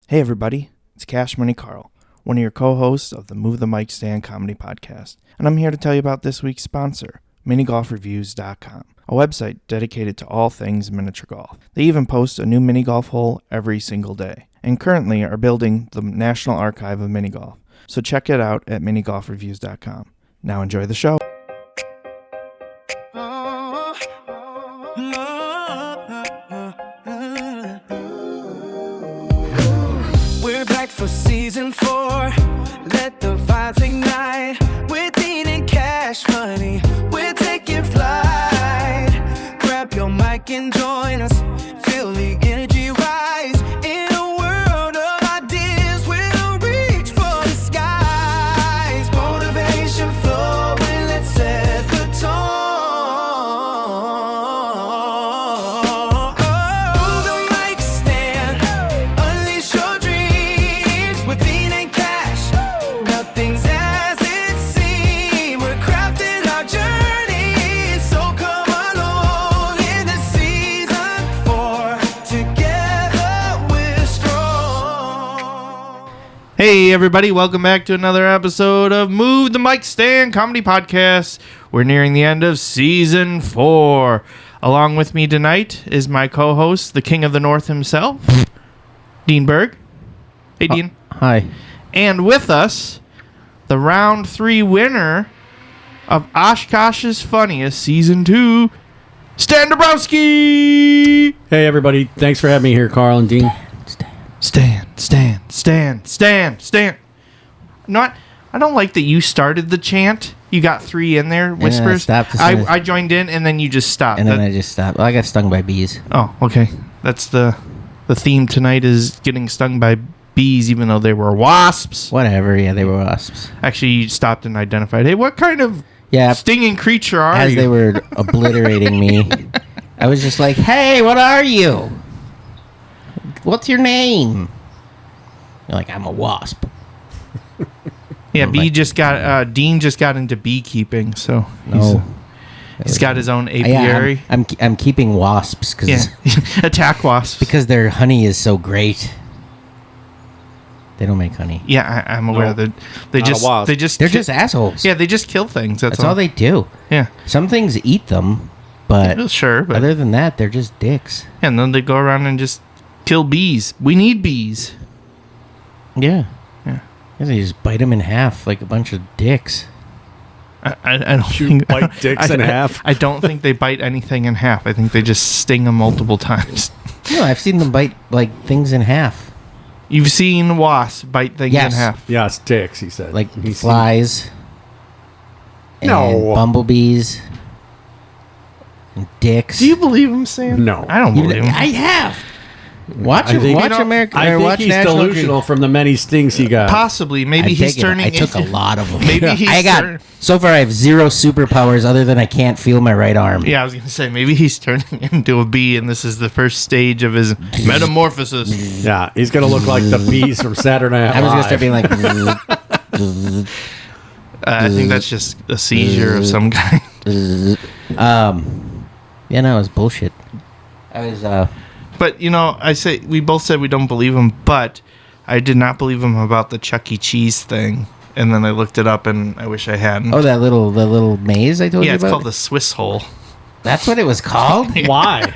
Hey everybody, it's Cash Money Karl, one of your co-hosts of the Move the Mic Stand Comedy Podcast, and I'm here to tell you about this week's sponsor, minigolfreviews.com, a website dedicated to all things miniature golf. They even post a new mini golf hole every single day, and currently are building the National Archive of Mini Golf, so check it out at minigolfreviews.com. Now enjoy the show. For season 4, let the vibes ignite. With Dean and Cash Money, we're taking flight. Grab your mic and join us. Feel the energy rise. In a world of ideas, we'll reach for the skies. Motivation flowing, let's set the tone. Move the mic stand, unleash your dreams. With Dean and Cash, nothing's as it seems. We're crafting our journey, so come along in the season 4. Together we're strong. Hey everybody, welcome back to another episode of Move the Mic Stand Comedy Podcast. We're nearing the end of season 4. Along with me tonight is my co-host, the King of the North himself, Dean Berg. Hey Dean. Hi. And with us, the round 3 winner of Oshkosh's Funniest Season 2, Stan Dabrowski! Hey everybody, thanks for having me here, Carl and Dean. Stan. Not, I don't like that you started the chant. You got 3 in there, then I whispers. stopped as soon as- I joined in, and then you just stopped. And then I just stopped. Well, I got stung by bees. Oh, okay. That's the theme tonight is getting stung by bees, even though they were wasps. Whatever, yeah, they were wasps. Actually, you stopped and identified. Hey, what kind of Yeah, stinging creature are as you? they were obliterating me, I was just like, hey, what are you? What's your name? You're like, I'm a wasp. Yeah, I'm bee like- just got Dean just got into beekeeping, so No. he's got his own Yeah, apiary. I'm keeping wasps Yeah, attack wasps. because their honey is so great. They don't make honey. Yeah, I'm aware No, that they not a just wasp. they just They're just assholes. yeah they just kill things. That's, That's all they do. Yeah, Some things eat them, but yeah, sure, but other than that, they're just dicks. and then they go around and just kill bees. We need bees. Yeah. Yeah. And they just bite them in half like a bunch of dicks. I don't You think bite dicks in half? I don't think they bite anything in half. I think they just sting them multiple times. No, I've seen them bite like things in half, You've seen wasps bite things Yes. in half. Yeah, it's dicks, he said. like He's flies, and No. bumblebees, and dicks. Do you believe him, Sam? No. I don't You- believe him. I have. Watch I think- watch you know, America. I or think watch he's National delusional from the many stings he got. Possibly. Maybe I've he's taken- turning. I took a lot of them. Maybe he's I got turn- so far. I have 0 superpowers other than I can't feel my right arm. Yeah, I was gonna say maybe he's turning into a bee, and this is the first stage of his metamorphosis. Yeah, he's going to look like the bees from Saturday Night I was gonna start Live. being like, I think that's just a seizure of some kind. yeah, no, it was bullshit. I was But we both said we don't believe him, but I did not believe him about the Chuck E. Cheese thing, and then I looked it up, and I wish I hadn't. the little maze I told yeah, you it's about. called the Swiss hole. That's what it was called. Why?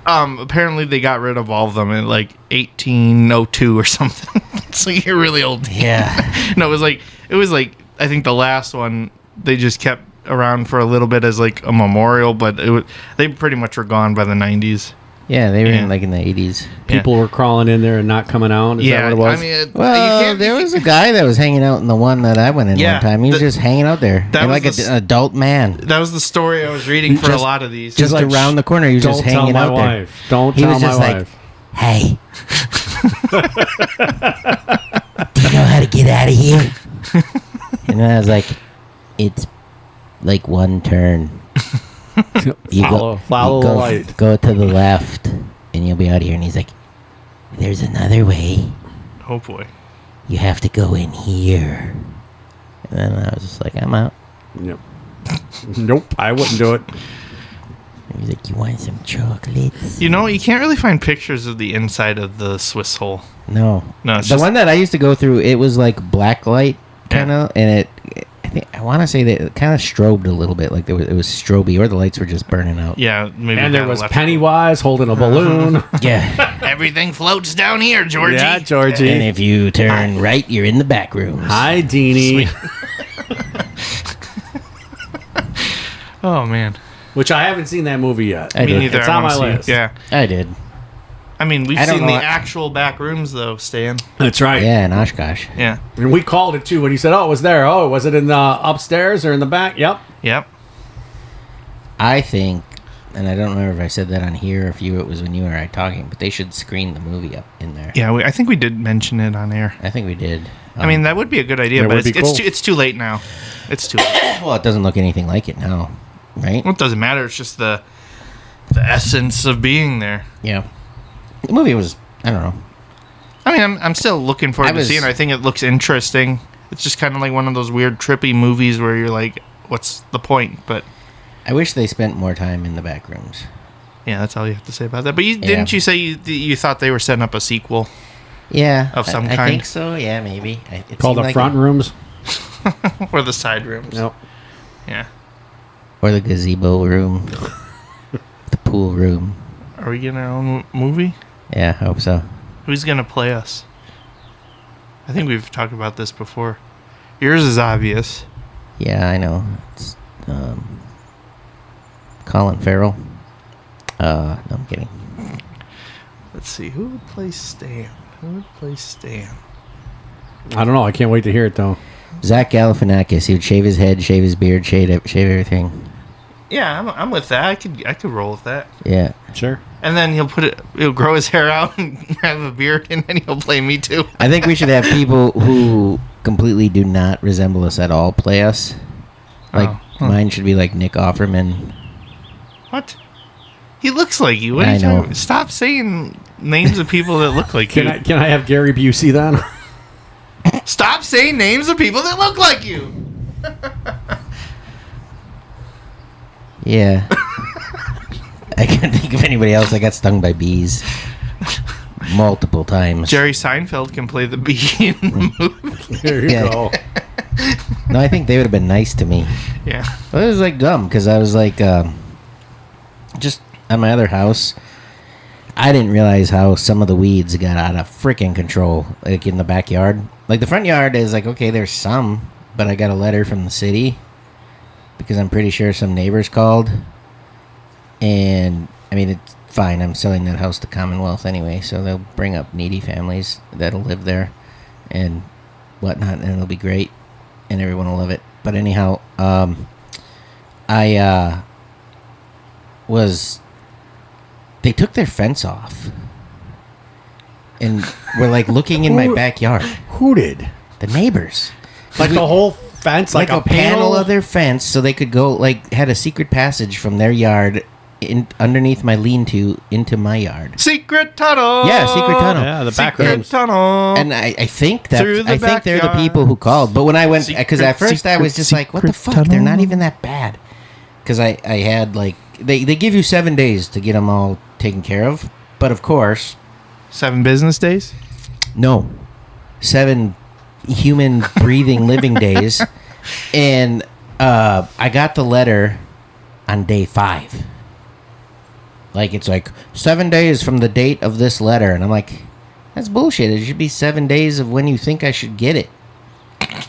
Apparently they got rid of all of them in like 1802 or something. So you're really old. Yeah. No, it was like I think the last one they just kept around for a little bit as like a memorial, but they pretty much were gone by the 90s. Yeah, they were Yeah. in the 80s. People were crawling in there and not coming out? Is that what it was? I mean, Well, there was a guy that was hanging out in the one that I went in Yeah, one time. He was just hanging out there, that and was like the an adult man, that was the story I was reading for a Just- lot of these. just like, around the corner. He was Don't just tell hanging my out there. wife. Don't He tell was my just like, wife. "Hey, do you know how to get out of here?" And then I was like, "It's like one turn. You Follow the go, light. go to the left, and you'll be out of here." And he's like, "There's another way. Oh boy. You have to go in here." And then I was just like, "I'm out." Yep. Nope, I wouldn't do it. He's like, you want some chocolates? You know, you can't really find pictures of the inside of the Swiss hole. No. It's the just, one that I used to go through, it was like blacklight kind of, and I want to say that it kind of strobed a little bit, like it was stroby, or the lights were just burning out. yeah, maybe. And there was Pennywise holding a balloon. Yeah. Everything floats down here, Georgie. Yeah, Georgie. And if you turn right, you're in the back rooms. Hi, Deanie. Oh man, Which I haven't seen that movie yet. I me did. neither. It's I on wanna my see- list. Yeah, I did. I mean, we've I don't seen the know. actual back rooms though, Stan. That's right. Yeah, in Oshkosh. Yeah. And we called it too when he said, "Oh, it was there." Oh, was it in the upstairs or in the back? Yep. Yep. I think, and I don't remember if I said that on here or if it was when you and I were talking, but they should screen the movie up in there. Yeah, I think we did mention it on air. I think we did. I mean, that would be a good idea, That but would be it's cool. it's too late now. It's too late. well, it doesn't look anything like it now, right? Well, it doesn't matter. It's just the essence of being there. Yeah. The movie was, I don't know. I mean, I'm still looking forward to was- seeing it. I think it looks interesting. It's just kind of like one of those weird, trippy movies where you're like, what's the point? But I wish they spent more time in the back rooms. yeah, that's all you have to say about that. But didn't you say you thought they were setting up a sequel? Yeah. Of some I kind. think so, yeah, maybe. It Called seemed the like front it. rooms. Or the side rooms? Yep. Yeah. Or the gazebo room. The pool room. Are we getting our own movie? Yeah, I hope so. Who's going to play us? I think we've talked about this before. Yours is obvious. Yeah, I know. It's Colin Farrell. No, I'm kidding. Let's see. Who would play Stan? I don't know. I can't wait to hear it though. Zach Galifianakis. He would shave his head, shave his beard, shave everything. Yeah, I'm with that. I could roll with that. Yeah. Sure. And then he'll grow his hair out and have a beard, and then he'll play me too. I think we should have people who completely do not resemble us at all play us. Like, mine should be like Nick Offerman. What? He looks like you. What are I you talking know. about? Stop saying names of people that look like you. Can I have Gary Busey then? Stop saying names of people that look like you. Yeah. I can't think of anybody else that got stung by bees multiple times. Jerry Seinfeld can play the bee in the movie. There you Yeah. go. No, I think they would have been nice to me. Yeah. Well, it was like dumb because I was like, just at my other house, I didn't realize how some of the weeds got out of freaking control, like in the backyard. Like the front yard is like, okay, there's some, but I got a letter from the city because I'm pretty sure some neighbors called. And I mean, it's fine. I'm selling that house to Commonwealth anyway, so they'll bring up needy families that'll live there and whatnot, and it'll be great, and everyone will love it. But anyhow, they took their fence off and were like looking in my backyard. Who did? The neighbors. Like the whole fence, Like a panel of their fence, so they could go, like, had a secret passage from their yard underneath my lean-to into my yard. Secret tunnel. Yeah, secret tunnel. Yeah, the back Secret rooms. tunnel. And I think that Through the I think they're the backyard. people who called. But when I went, because at Secret, first I was just like, what the secret fuck? They're not tunnel. even that bad. Because I had, like, they give you 7 days to get them all taken care of. But of course, 7 business days. no. 7 human breathing living days. And I got the letter on day 5. Like, it's like 7 days from the date of this letter. And I'm like, that's bullshit. It should be 7 days of when you think I should get it.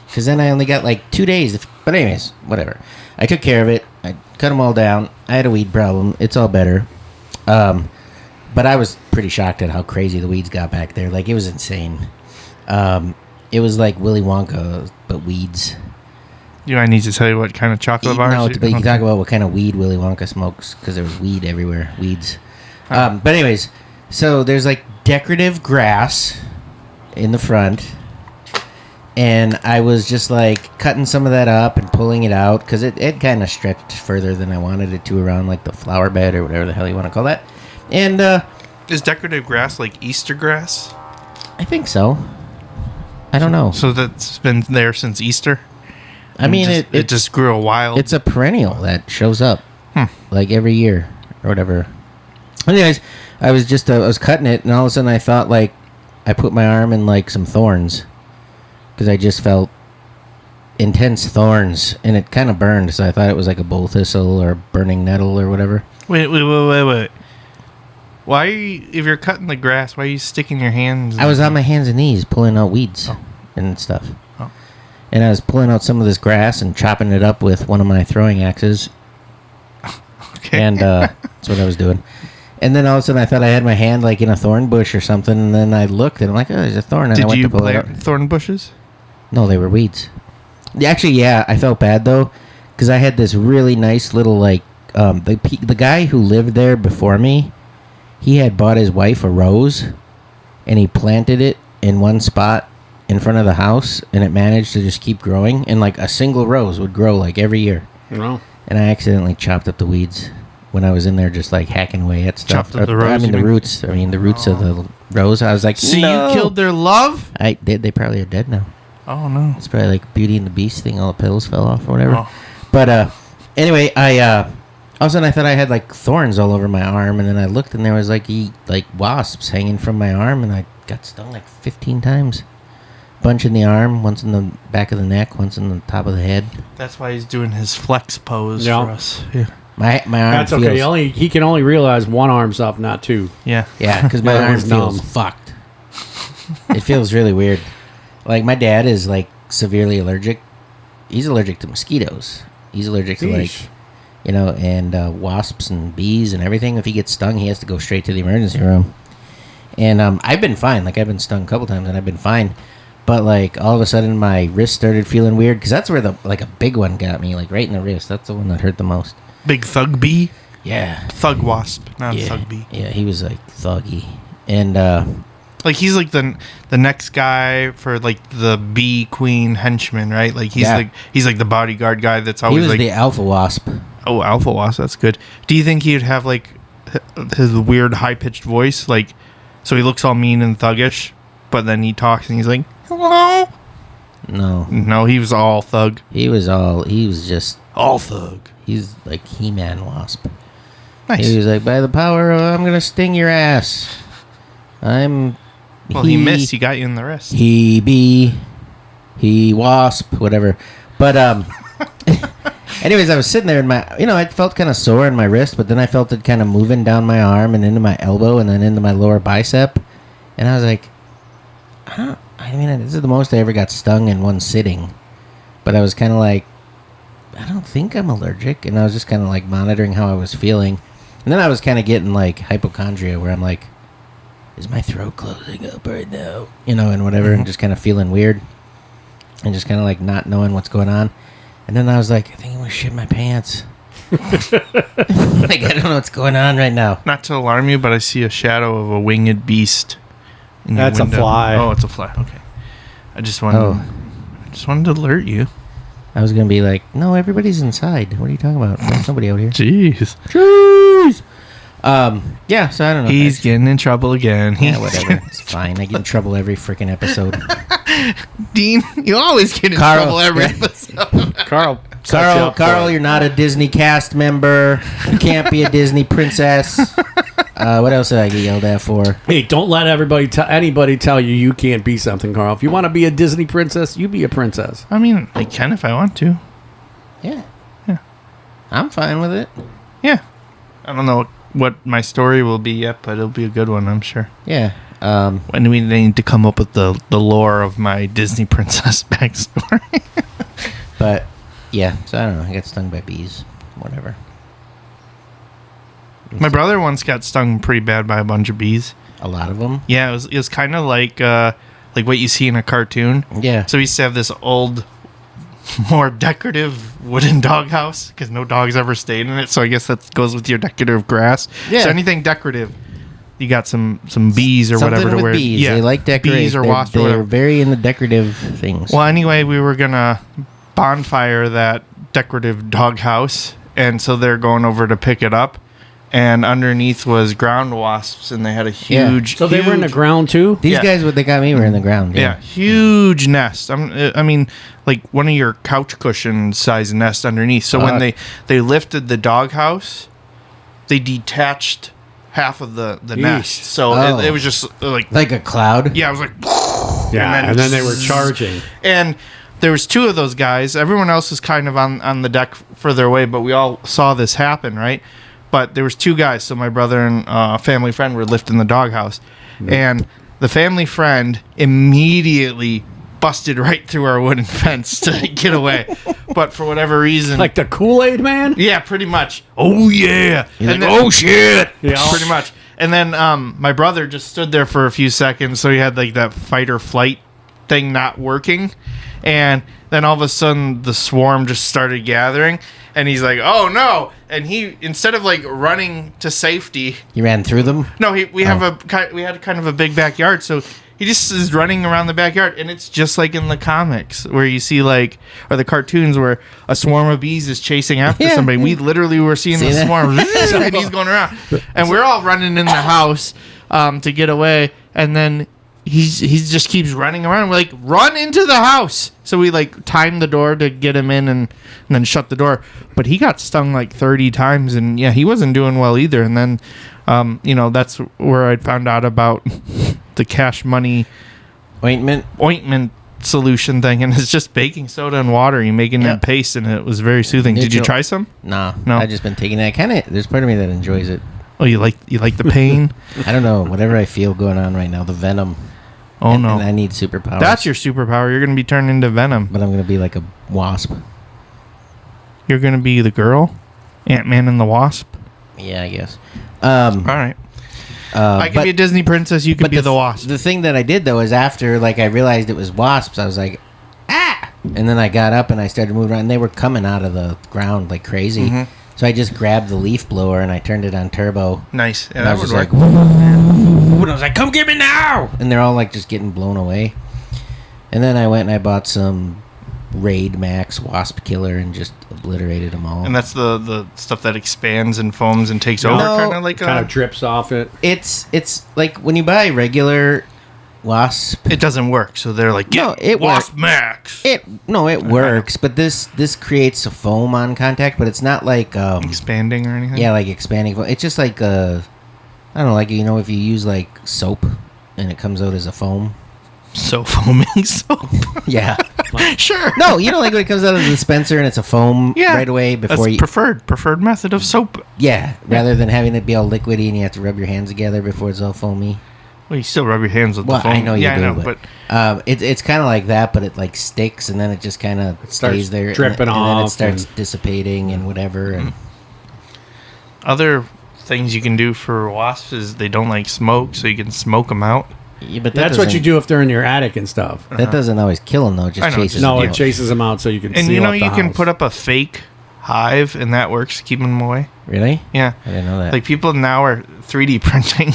Because then I only got like 2 days. But anyways, whatever. I took care of it. I cut them all down. I had a weed problem. It's all better. But I was pretty shocked at how crazy the weeds got back there. Like, it was insane. It was like Willy Wonka, but weeds. I need to tell you what kind of chocolate bars. No, but you can talk about what kind of weed Willy Wonka smokes, because there was weed everywhere. Weeds. But anyways, so there's like decorative grass in the front. And I was just like cutting some of that up and pulling it out, because it kind of stretched further than I wanted it to around like the flower bed or whatever the hell you want to call that. And Is decorative grass like Easter grass? I think so. I don't know. So that's been there since Easter? I mean, it just grew a wild. it's a perennial that shows up like every year. or whatever. Anyways, I was cutting it, and all of a sudden I thought, like, I put my arm in, like, some thorns. Because I just felt intense thorns, and it kind of burned, so I thought it was like a bull thistle or burning nettle or whatever. Wait. Why are you, if you're cutting the grass, why are you sticking your hands? I was on my hands and knees pulling out weeds and stuff. Oh. And I was pulling out some of this grass and chopping it up with one of my throwing axes. Okay. And that's what I was doing. And then all of a sudden I thought I had my hand like in a thorn bush or something, and then I looked and I'm like, oh, there's a thorn. And I Did went you to pull it out. plant thorn bushes? No, they were weeds. Actually, yeah, I felt bad though, because I had this really nice little like the guy who lived there before me, he had bought his wife a rose, and he planted it in one spot in front of the house, and it managed to just keep growing, and like a single rose would grow like every year. No. And I accidentally chopped up the weeds when I was in there, just like hacking away at stuff. Chopped up the rose, I mean you the mean? roots. I mean the roots of the rose. I was like, So no. you killed their love? They probably are dead now. Oh no. It's probably like Beauty and the Beast thing. All the petals fell off or whatever. Oh. But anyway, I all of a sudden I thought I had like thorns all over my arm, and then I looked and there was like wasps hanging from my arm, and I got stung like 15 times. Bunch in the arm, once in the back of the neck, once in the top of the head. That's why he's doing his flex pose Yeah. for us. Yeah. My arm That's feels, okay. He can only realize one arm's up, not two. Yeah. Yeah, because my The other arm one's feels numb. fucked. It feels really weird. Like my dad is like severely allergic. He's allergic to mosquitoes. He's allergic to like, Yeesh. and wasps and bees and everything. If he gets stung, he has to go straight to the emergency room. And I've been fine. Like I've been stung a couple times and I've been fine. But like all of a sudden my wrist started feeling weird, because that's where a big one got me, like right in the wrist. That's the one that hurt the most. Big thug bee? Yeah. Thug wasp, not Yeah. thug bee. Yeah, he was like thuggy. And Like he's like the next guy for like the bee queen henchman, right? Like he's like the bodyguard guy that's he always was like the alpha wasp. oh, alpha wasp, that's good. Do you think he'd have like his weird high pitched voice, like so he looks all mean and thuggish, but then he talks and he's like, "Hello." No, he was all thug. He was just All thug. he's like He-Man wasp. Nice. He was like, by the power of, I'm gonna sting your ass. Well, he missed. He got you in the wrist. He bee, he wasp, whatever. But anyways, I was sitting there and I felt kind of sore in my wrist, but then I felt it kind of moving down my arm and into my elbow and then into my lower bicep, and I was like, this is the most I ever got stung in one sitting. But I was kind of like, I don't think I'm allergic, and I was just kind of like monitoring how I was feeling, and then I was kind of getting like hypochondria, where I'm like, is my throat closing up right now? And whatever, and just kind of feeling weird, and just kind of like not knowing what's going on. And then I was like, I think I'm gonna shit my pants. Like I don't know what's going on right now. Not to alarm you, but I see a shadow of a winged beast. In your That's a window. fly. Oh, it's a fly. Okay. I just wanted to alert you. I was gonna be like, no, everybody's inside. What are you talking about? There's nobody out here. Jeez. Jeez. Yeah. So I don't know. He's getting in trouble again. Yeah, whatever. It's fine. I get in trouble every freaking episode. Dean, you always get in Carl, trouble every yeah. episode. Carl, Carl, you're not a Disney cast member. You can't be a Disney princess. What else did I get yelled at for? Hey, don't let anybody tell you can't be something, Carl. If you want to be a Disney princess, you be a princess. I mean, I can if I want to. Yeah. Yeah. I'm fine with it. Yeah. I don't know what my story will be yet, but it'll be a good one, I'm sure. Yeah. When we need to come up with the lore of my Disney princess backstory. But, yeah. So I don't know. I got stung by bees. Whatever. My brother once got stung pretty bad by a bunch of bees. A lot of them. Yeah, it was kind of like what you see in a cartoon. Yeah. So we used to have this old, more decorative wooden doghouse because no dogs ever stayed in it. So I guess that goes with your decorative grass. Yeah. So anything decorative, you got some bees or Something whatever to with wear. bees. Yeah, They like decorating. bees or wasps or They're whatever. very into decorative things. Well, anyway, we were gonna bonfire that decorative doghouse, and so they're going over to pick it up. And underneath was ground wasps, and they had a huge. So they were in the huge- ground too? These yeah. guys, what they got me, were in the ground. Yeah, huge nest. I mean, like one of your couch cushion size nest underneath. So when Fuck. they lifted the doghouse, they detached half of the nest. So Oh. it was just like Like a cloud? yeah, it was like Yeah, and then they were charging. and there was two of those guys. Everyone else was kind of on the deck further away, but we all saw this happen, right? But there was two guys. So my brother and family friend were lifting the doghouse, and the family friend immediately busted right through our wooden fence to get away. But for whatever reason, Like the Kool-Aid man? yeah, pretty much. Oh yeah, You're like, oh shit! Yeah. pretty much. And then my brother just stood there for a few seconds, so he had like that fight or flight thing not working, and then all of a sudden the swarm just started gathering, and he's like, "Oh no!" And he, instead of like running to safety, You ran through them? no, we had kind of a big backyard, so he just is running around the backyard, and it's just like in the comics where you see like, or the cartoons where a swarm of bees is chasing after Yeah. somebody. We literally were seeing the that? swarm, and he's going around, and we're all running in the house to get away, and then he just keeps running around. We're like, run into the house. So we like timed the door to get him in and then shut the door. But he got stung like 30 times, and yeah, he wasn't doing well either. And then, that's where I found out about the cash money Ointment? solution thing, and it's just baking soda and water. You make it in Yep. paste, and it was very soothing. Did you Neutral. try some? No. No. I've just been taking that. There's part of me that enjoys it. Oh, you like the pain? I don't know. Whatever I feel going on right now, the venom. Oh and, no, And I need superpowers. that's your superpower. You're gonna be turned into Venom. But I'm going to be like a wasp. You're gonna be the girl, Ant-Man and the Wasp. Yeah, I guess. All right. I can be a Disney princess. You can be the Wasp. The thing that I did though is after like I realized it was wasps, I was like, ah! And then I got up and I started moving around. And they were coming out of the ground like crazy. Mm-hmm. So I just grabbed the leaf blower and I turned it on turbo. Nice. Yeah, And I that was would just work. like, and I was like, come get me now! And they're all like just getting blown away. And then I went and I bought some Raid Max Wasp Killer and just obliterated them all. And that's the stuff that expands and foams and takes over, No. kind of like Kind of drips off it. It's like when you buy regular wasp. It doesn't work, so they're like, No, get it Wasp work- Max. It works, but this creates a foam on contact, but it's not like Expanding or anything? yeah, like expanding foam. It's just like I don't know, like if you use like soap and it comes out as a foam. So foaming soap. Yeah. Sure. No, like when it comes out of the dispenser and it's a foam Yeah. right away before That's you. preferred method of soap. Yeah, rather than having it be all liquidy and you have to rub your hands together before it's all foamy. Well, you still rub your hands with Well, the foam. I know you yeah, do, I know, but it's kind of like that, but it like sticks and then it just kind of starts stays there, dripping and then it off starts and- dissipating and whatever. And other things you can do for wasps is they don't like smoke, so you can smoke them out. yeah, but That's what you do if they're in your attic and stuff. That doesn't always kill them though. It I just know, chases No, them it out. chases them out so you can And seal you know up the you can house. put up a fake hive, and that works to keep them away. Really? Yeah. I didn't know that. Like people now are 3D printing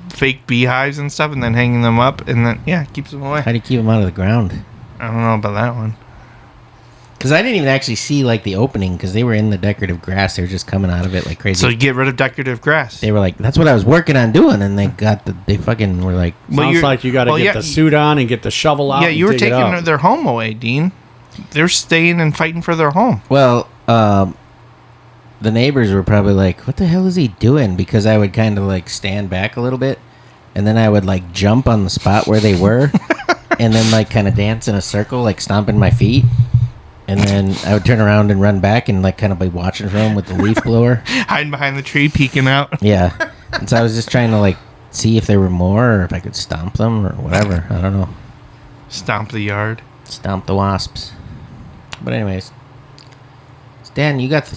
fake beehives and stuff, and then hanging them up, and then it keeps them away. How do you keep them out of the ground? I don't know about that one. Because I didn't even actually see like the opening because they were in the decorative grass. They were just coming out of it like crazy. So you get rid of decorative grass. They were like, "That's what I was working on doing," and they fucking were like, Well, Sounds you're- like you got to well, get yeah, the suit on and get the shovel out. Yeah, and you were dig it taking up. their home away, Dean. They're staying and fighting for their home. "Well, the neighbors were probably like, what the hell is he doing?" Because I would kind of like stand back a little bit, and then I would like jump on the spot where they were, and then like kind of dance in a circle, like stomping my feet. And then I would turn around and run back and like kind of be watching for him with the leaf blower. Hiding behind the tree, peeking out. Yeah. And so I was just trying to like see if there were more or if I could stomp them or whatever. I don't know. Stomp the yard. Stomp the wasps. But anyways. Stan, you got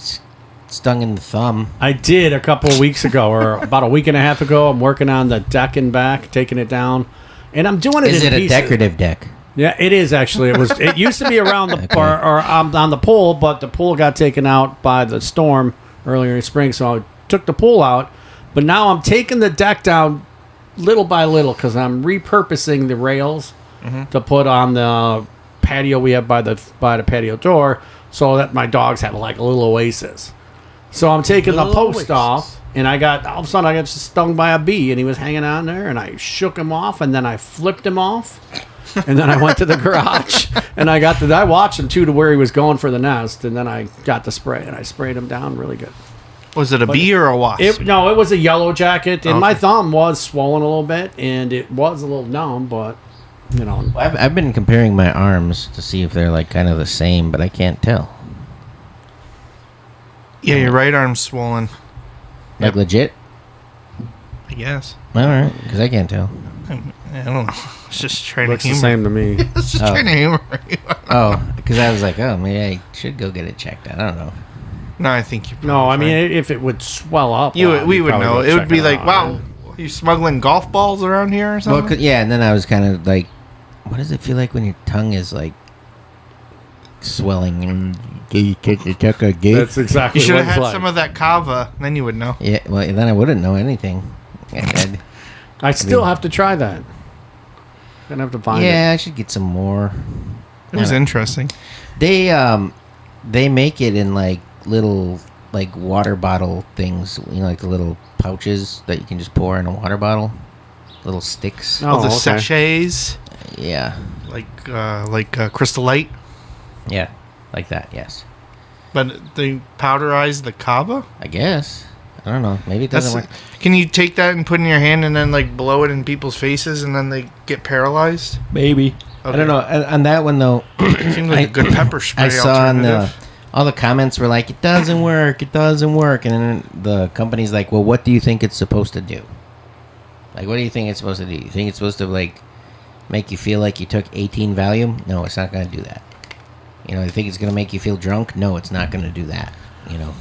stung in the thumb. I did a couple of weeks ago, or about a week and a half ago. I'm working on the deck and back, taking it down, and I'm doing it. Is in it a pieces. decorative deck? Yeah, it is actually. It used to be around the Okay. or on the pool, but the pool got taken out by the storm earlier in spring, so I took the pool out. But now I'm taking the deck down little by little because I'm repurposing the rails to put on the patio we have by the patio door, so that my dogs have like a little oasis. So I'm taking the Little post oasis. off, and all of a sudden I got stung by a bee, and he was hanging on there, and I shook him off, and then I flipped him off. And then I went to the garage and I watched him too to where he was going for the nest. And then I got the spray and I sprayed him down really good. Was it a bee or a wasp? No, it was a yellow jacket, and Okay. my thumb was swollen a little bit, and it was a little numb, but, you know. I've been comparing my arms to see if they're like kind of the same, but I can't tell. Yeah, your right arm's swollen. Like legit? I guess. All right, because I can't tell. I don't know. It's just trying Looks to the humor. same to me. It's just trying to humor you. Oh, because I was like, oh, maybe I should go get it checked out. I don't know. No, I think you. No, I mean, if it would swell up, we you'd would probably know. go It would check be like, out. wow, you smuggling golf balls around here or Well, something? yeah, and then I was kind of like, what does it feel like when your tongue is like swelling? And do you take a That's exactly You should what have it's had like. some of that kava, then you would know. Yeah, well, then I wouldn't know anything. I still have to try that. Gonna have to find it. Yeah, I should get some more. It was interesting. They make it in like little like water bottle things, you know, like the little pouches that you can just pour in a water bottle, little sticks. Oh, the okay. sachets, Yeah, like Crystal Light, yeah, like that. Yes, but they powderize the kava. I guess. I don't know. Maybe it doesn't work. Can you take that and put it in your hand and then like blow it in people's faces and then they get paralyzed? Maybe. I don't know. On that one though, Seems like a good pepper spray I saw on alternative. all the comments were like, "It doesn't work. It doesn't work." And then the company's like, "Well, what do you think it's supposed to do? Like, what do you think it's supposed to do? You think it's supposed to like make you feel like you took 18 Valium? No, it's not going to do that. You know, you think it's going to make you feel drunk? No, it's not going to do that. You know."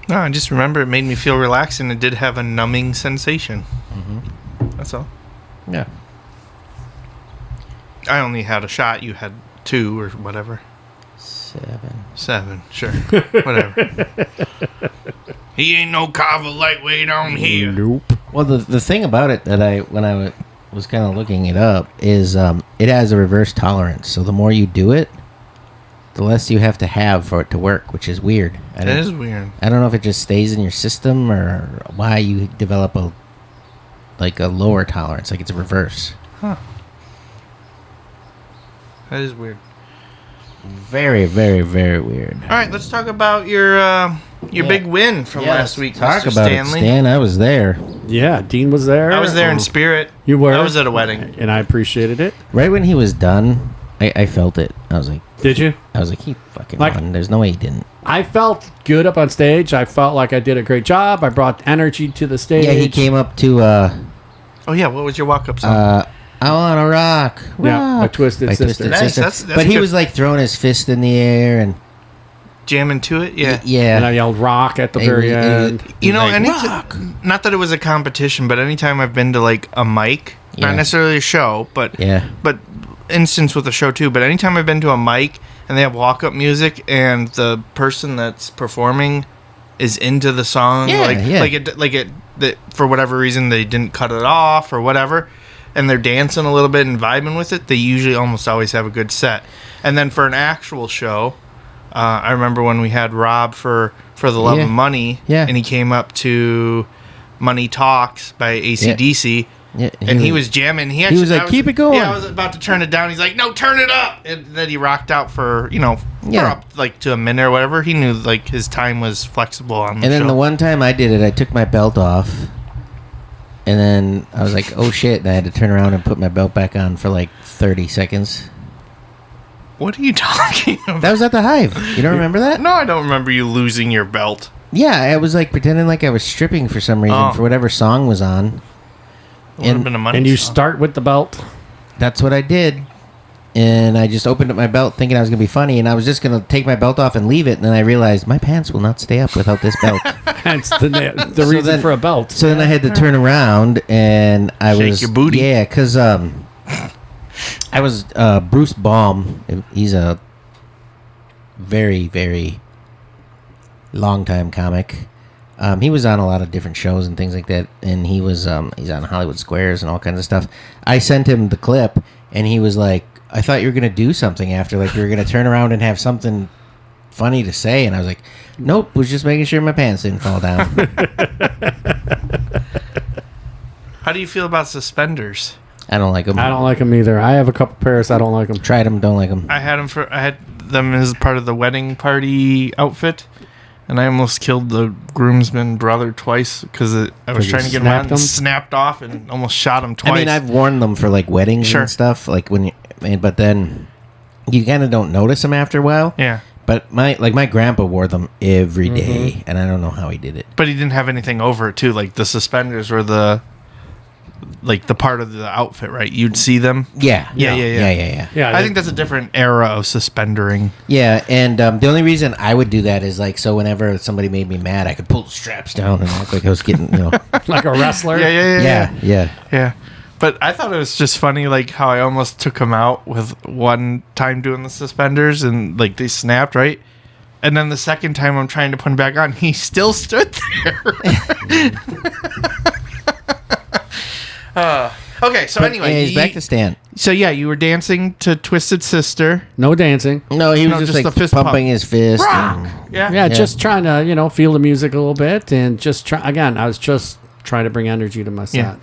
No, I just remember it made me feel relaxed and it did have a numbing sensation. Mm-hmm. That's all. Yeah. I only had a shot. You had 2 or whatever. 7. Sure. Whatever. He ain't no kava lightweight on here. Nope. Well, the thing about it that when I was kind of looking it up is it has a reverse tolerance. So the more you do it, the less you have to have for it to work, which is weird. That is weird. I don't know if it just stays in your system or why you develop a lower tolerance, like it's a reverse. Huh. That is weird. Very, very, very weird. All right, let's talk about your big win from last week, Talk Mr. about Stanley. it, Stan. I was there. Yeah, Dean was there. I was there in spirit. You were? I was at a wedding. And I appreciated it. Right when he was done, I felt it. I was like, Did you? he fucking Like- won. There's no way he didn't. I felt good up on stage. I felt like I did a great job. I brought energy to the stage. Yeah, he came up to Oh yeah, what was your walk-up song? I wanna rock. Yeah, rock. by Twisted Sister. Nice, that's but he good. was like throwing his fist in the air and Jamming to it, yeah. yeah. And I yelled rock at the He very was- end. he You know, like, not that it was a competition, but anytime I've been to like a mic, Yeah. not necessarily a show, but Yeah. but instance with a show too. But anytime I've been to a mic and they have walk-up music and the person that's performing is into the song, Yeah, yeah. like it that for whatever reason they didn't cut it off or whatever, and they're dancing a little bit and vibing with it, they usually almost always have a good set. And then for an actual show, I remember when we had Rob for the Love Yeah. of Money, Yeah. and he came up to Money Talks by AC/DC. Yeah, And he was jamming. He was like, "Keep it going." Yeah, I was about to turn it down. He's like, "No, turn it up!" And then he rocked out for for Yeah. up like to a minute or whatever. He knew like his time was flexible on the And then show. the one time I did it, I took my belt off, and then I was like, "Oh shit!" And I had to turn around and put my belt back on for like 30 seconds. What are you talking about? That was at the Hive. You don't remember that? No, I don't remember you losing your belt. Yeah, I was like pretending like I was stripping for some reason Oh. for whatever song was on. Would have been a money And you song. start with the belt. That's what I did. And I just opened up my belt thinking I was going to be funny, and I was just going to take my belt off and leave it, and then I realized my pants will not stay up without this belt. That's the So reason then- for a belt. So then I had to turn around, and I Shake was... your booty. Yeah, because I was... Bruce Baum, he's a very, very long-time comic. He was on a lot of different shows and things like that, and he's on Hollywood Squares and all kinds of stuff. I sent him the clip, and he was like, I thought you were going to do something after, like you were going to turn around and have something funny to say, and I was like, nope, was just making sure my pants didn't fall down. How do you feel about suspenders? I don't like them. I don't like them either. I have a couple pairs. I don't like them. Tried them, don't like them. I had them as part of the wedding party outfit, And I almost killed the groomsman brother twice because I was trying to get him on and snapped off and almost shot him twice. I mean, I've worn them for like weddings and stuff. Like but then you kind of don't notice them after a while. Yeah. But my grandpa wore them every day, and I don't know how he did it. But he didn't have anything over it too. Like the suspenders were the part of the outfit, right? You'd see them. Yeah. Yeah. I think that's a different era of suspendering. Yeah, and the only reason I would do that is like so whenever somebody made me mad, I could pull the straps down and act like I was getting like a wrestler. Yeah. But I thought it was just funny, like how I almost took him out with one time doing the suspenders and like they snapped, right? And then the second time I'm trying to put him back on, he still stood there. Okay, so anyway. He's back to Stan. So yeah, you were dancing to Twisted Sister. No dancing. No, he was just like fist pumping his fist. Yeah, just trying to, feel the music a little bit and just try. Again, I was just trying to bring energy to my set. Yeah.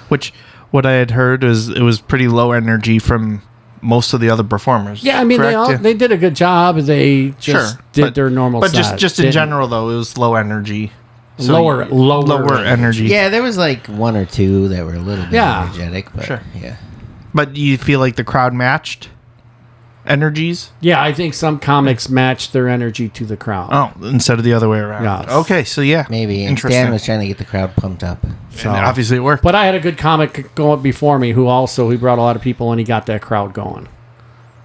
Which, what I had heard is it was pretty low energy from most of the other performers. Yeah, I mean, they did a good job. They just did their normal set. But just in general, though, it was low energy. So lower energy. Yeah, there was like one or two that were a little bit energetic. But, yeah. But you feel like the crowd matched energies? Yeah, I think some comics matched their energy to the crowd. Oh, instead of the other way around. Yes. Okay, so yeah. Maybe. And Stan was trying to get the crowd pumped up. So, and obviously it worked. But I had a good comic going before me who brought a lot of people and he got that crowd going.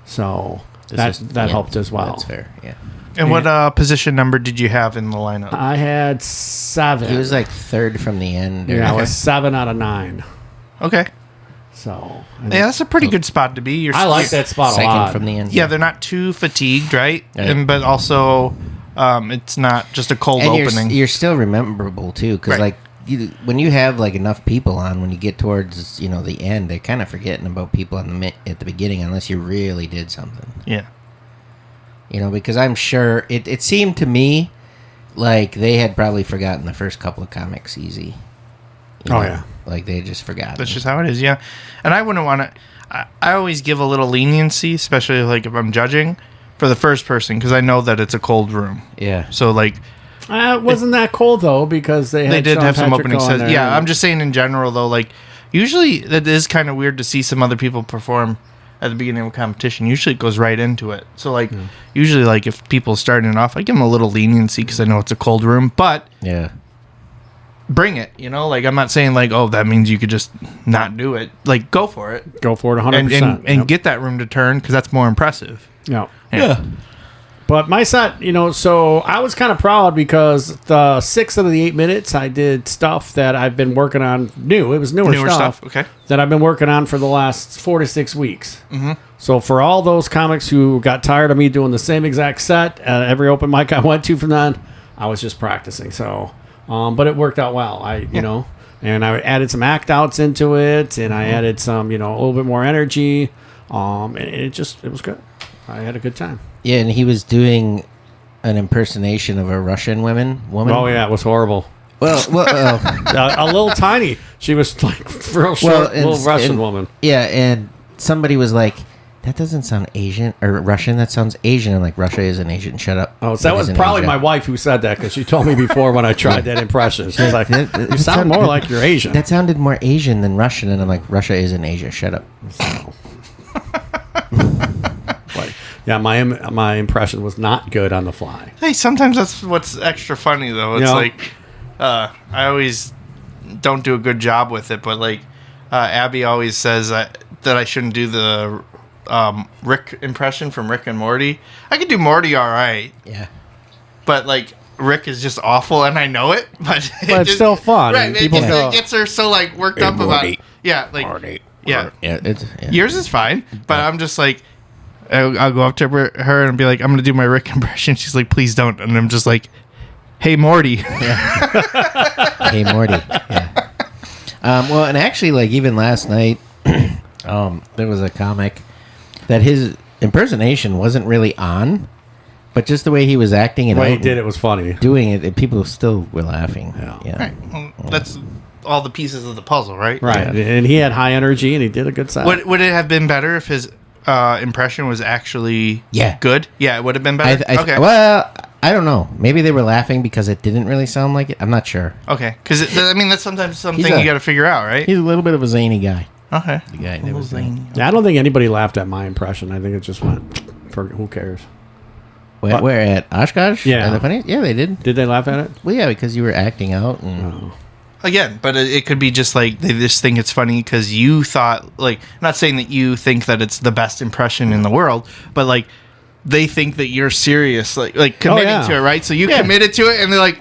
So that helped as well. That's fair, yeah. And what position number did you have in the lineup? I had 7. He was like third from the end. Yeah, I was 7 out of 9. Okay. So yeah, that's a pretty good spot to be. I like that spot a lot. From the end. Yeah, they're not too fatigued, right? But also, it's not just a cold opening. You're still rememberable too, because like when you have like enough people on, when you get towards the end, they're kind of forgetting about people at the beginning, unless you really did something. Yeah. Because I'm sure it seemed to me like they had probably forgotten the first couple of comics easy. Yeah. Like they just forgot. That's just how it is, yeah. And I wouldn't want to... I always give a little leniency, especially like if I'm judging, for the first person, because I know that it's a cold room. Yeah. So like... it wasn't that cold, though, because they did have some opening sets. Yeah, I'm just saying in general, though, like, usually that is kind of weird to see some other people perform at the beginning of a competition. Usually it goes right into it. So, like, usually, like, if people starting off, I give them a little leniency because I know it's a cold room, but bring it, like, I'm not saying, like, oh, that means you could just not do it. Like, go for it. Go for it 100%. And get that room to turn because that's more impressive. Yeah. But my set, so I was kind of proud because the 6 out of the 8 minutes I did stuff that I've been working on new. It was newer stuff. Okay. That I've been working on for the last 4 to 6 weeks. Mm-hmm. So for all those comics who got tired of me doing the same exact set at every open mic I went to from then, I was just practicing. So, but it worked out well. And I added some act outs into it, and I added some, a little bit more energy. And it was good. I had a good time. Yeah, and he was doing an impersonation of a Russian woman. Oh yeah, it was horrible. Well, a little tiny. She was like real short, little Russian woman. Yeah, and somebody was like, "That doesn't sound Asian or Russian. That sounds Asian." I'm like, "Russia isn't Asian. Shut up." Oh, so that was probably my wife who said that because she told me before when I tried that impression. She was like, "You sound more like you're Asian." That sounded more Asian than Russian, and I'm like, "Russia isn't Asia. Shut up." Yeah, my impression was not good on the fly. Hey, sometimes that's what's extra funny, though. It's like, I always don't do a good job with it, but like, Abby always says that I shouldn't do the Rick impression from Rick and Morty. I could do Morty all right. Yeah. But like, Rick is just awful, and I know it, but it's still fun. Right, it gets her so like worked up about it. Yeah, like Morty. Yeah. Yeah, yours is fine, but I'm just like, I'll go up to her and be like, I'm gonna do my Rick impression. She's like, please don't, and I'm just like, hey Morty. Hey Morty. Yeah. Well, and actually, like even last night, there was a comic that his impersonation wasn't really on. But just the way he was acting and the way he did it was funny. Doing it, people still were laughing. Yeah. Right. Well, that's all the pieces of the puzzle, right? Right. Yeah. And he had high energy and he did a good set. Would it have been better if his impression was actually good? Yeah, it would have been better. Okay. Well, I don't know. Maybe they were laughing because it didn't really sound like it. I'm not sure. Okay, because I mean that's sometimes something He's you got to figure out, right? He's a little bit of a zany guy. Okay. The guy that was zany. Yeah, I don't think anybody laughed at my impression. I think it just went for who cares. Where at Oshkosh? Yeah. The funny? Yeah, they did. Did they laugh at it? Well, yeah, because you were acting out. And Oh. Again, but it could be just like they just think it's funny because you thought, like, I'm not saying that you think that it's the best impression in the world, but like they think that you're serious, like committing yeah. to it, right? So you committed to it, and they're like,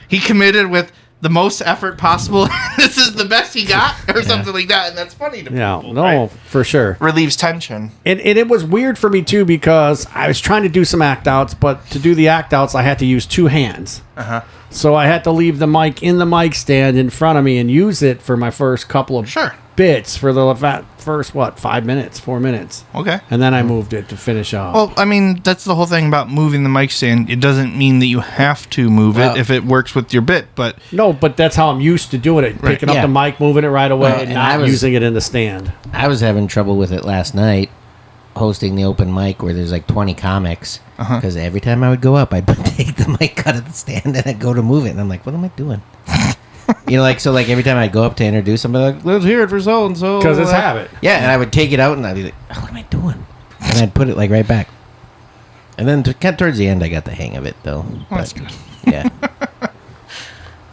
he committed with the most effort possible. This is the best he got, or something like that, and that's funny to Yeah, people. no, right? for sure. Relieves tension. And it was weird for me too because I was trying to do some act outs, but to do the act outs, I had to use two hands. So I had to leave the mic in the mic stand in front of me and use it for my first couple of bits for the first 4 minutes. Okay. And then I moved it to finish off. Well, I mean, that's the whole thing about moving the mic stand. It doesn't mean that you have to move it if it works with your bit, but No, but that's how I'm used to doing it. Picking up Yeah. the mic, moving it right away, Well, and and not I was- using it in the stand. I was having trouble with it last night, hosting the open mic where there's like 20 comics. Because every time I would go up, I'd take the mic out of the stand and I'd go to move it. And I'm like, what am I doing? Every time I'd go up to introduce somebody, like, let's hear it for so and so. Because it's habit. Yeah, and I would take it out and I'd be like, oh, what am I doing? And I'd put it like right back. And then towards the end, I got the hang of it, though. that's good. Yeah.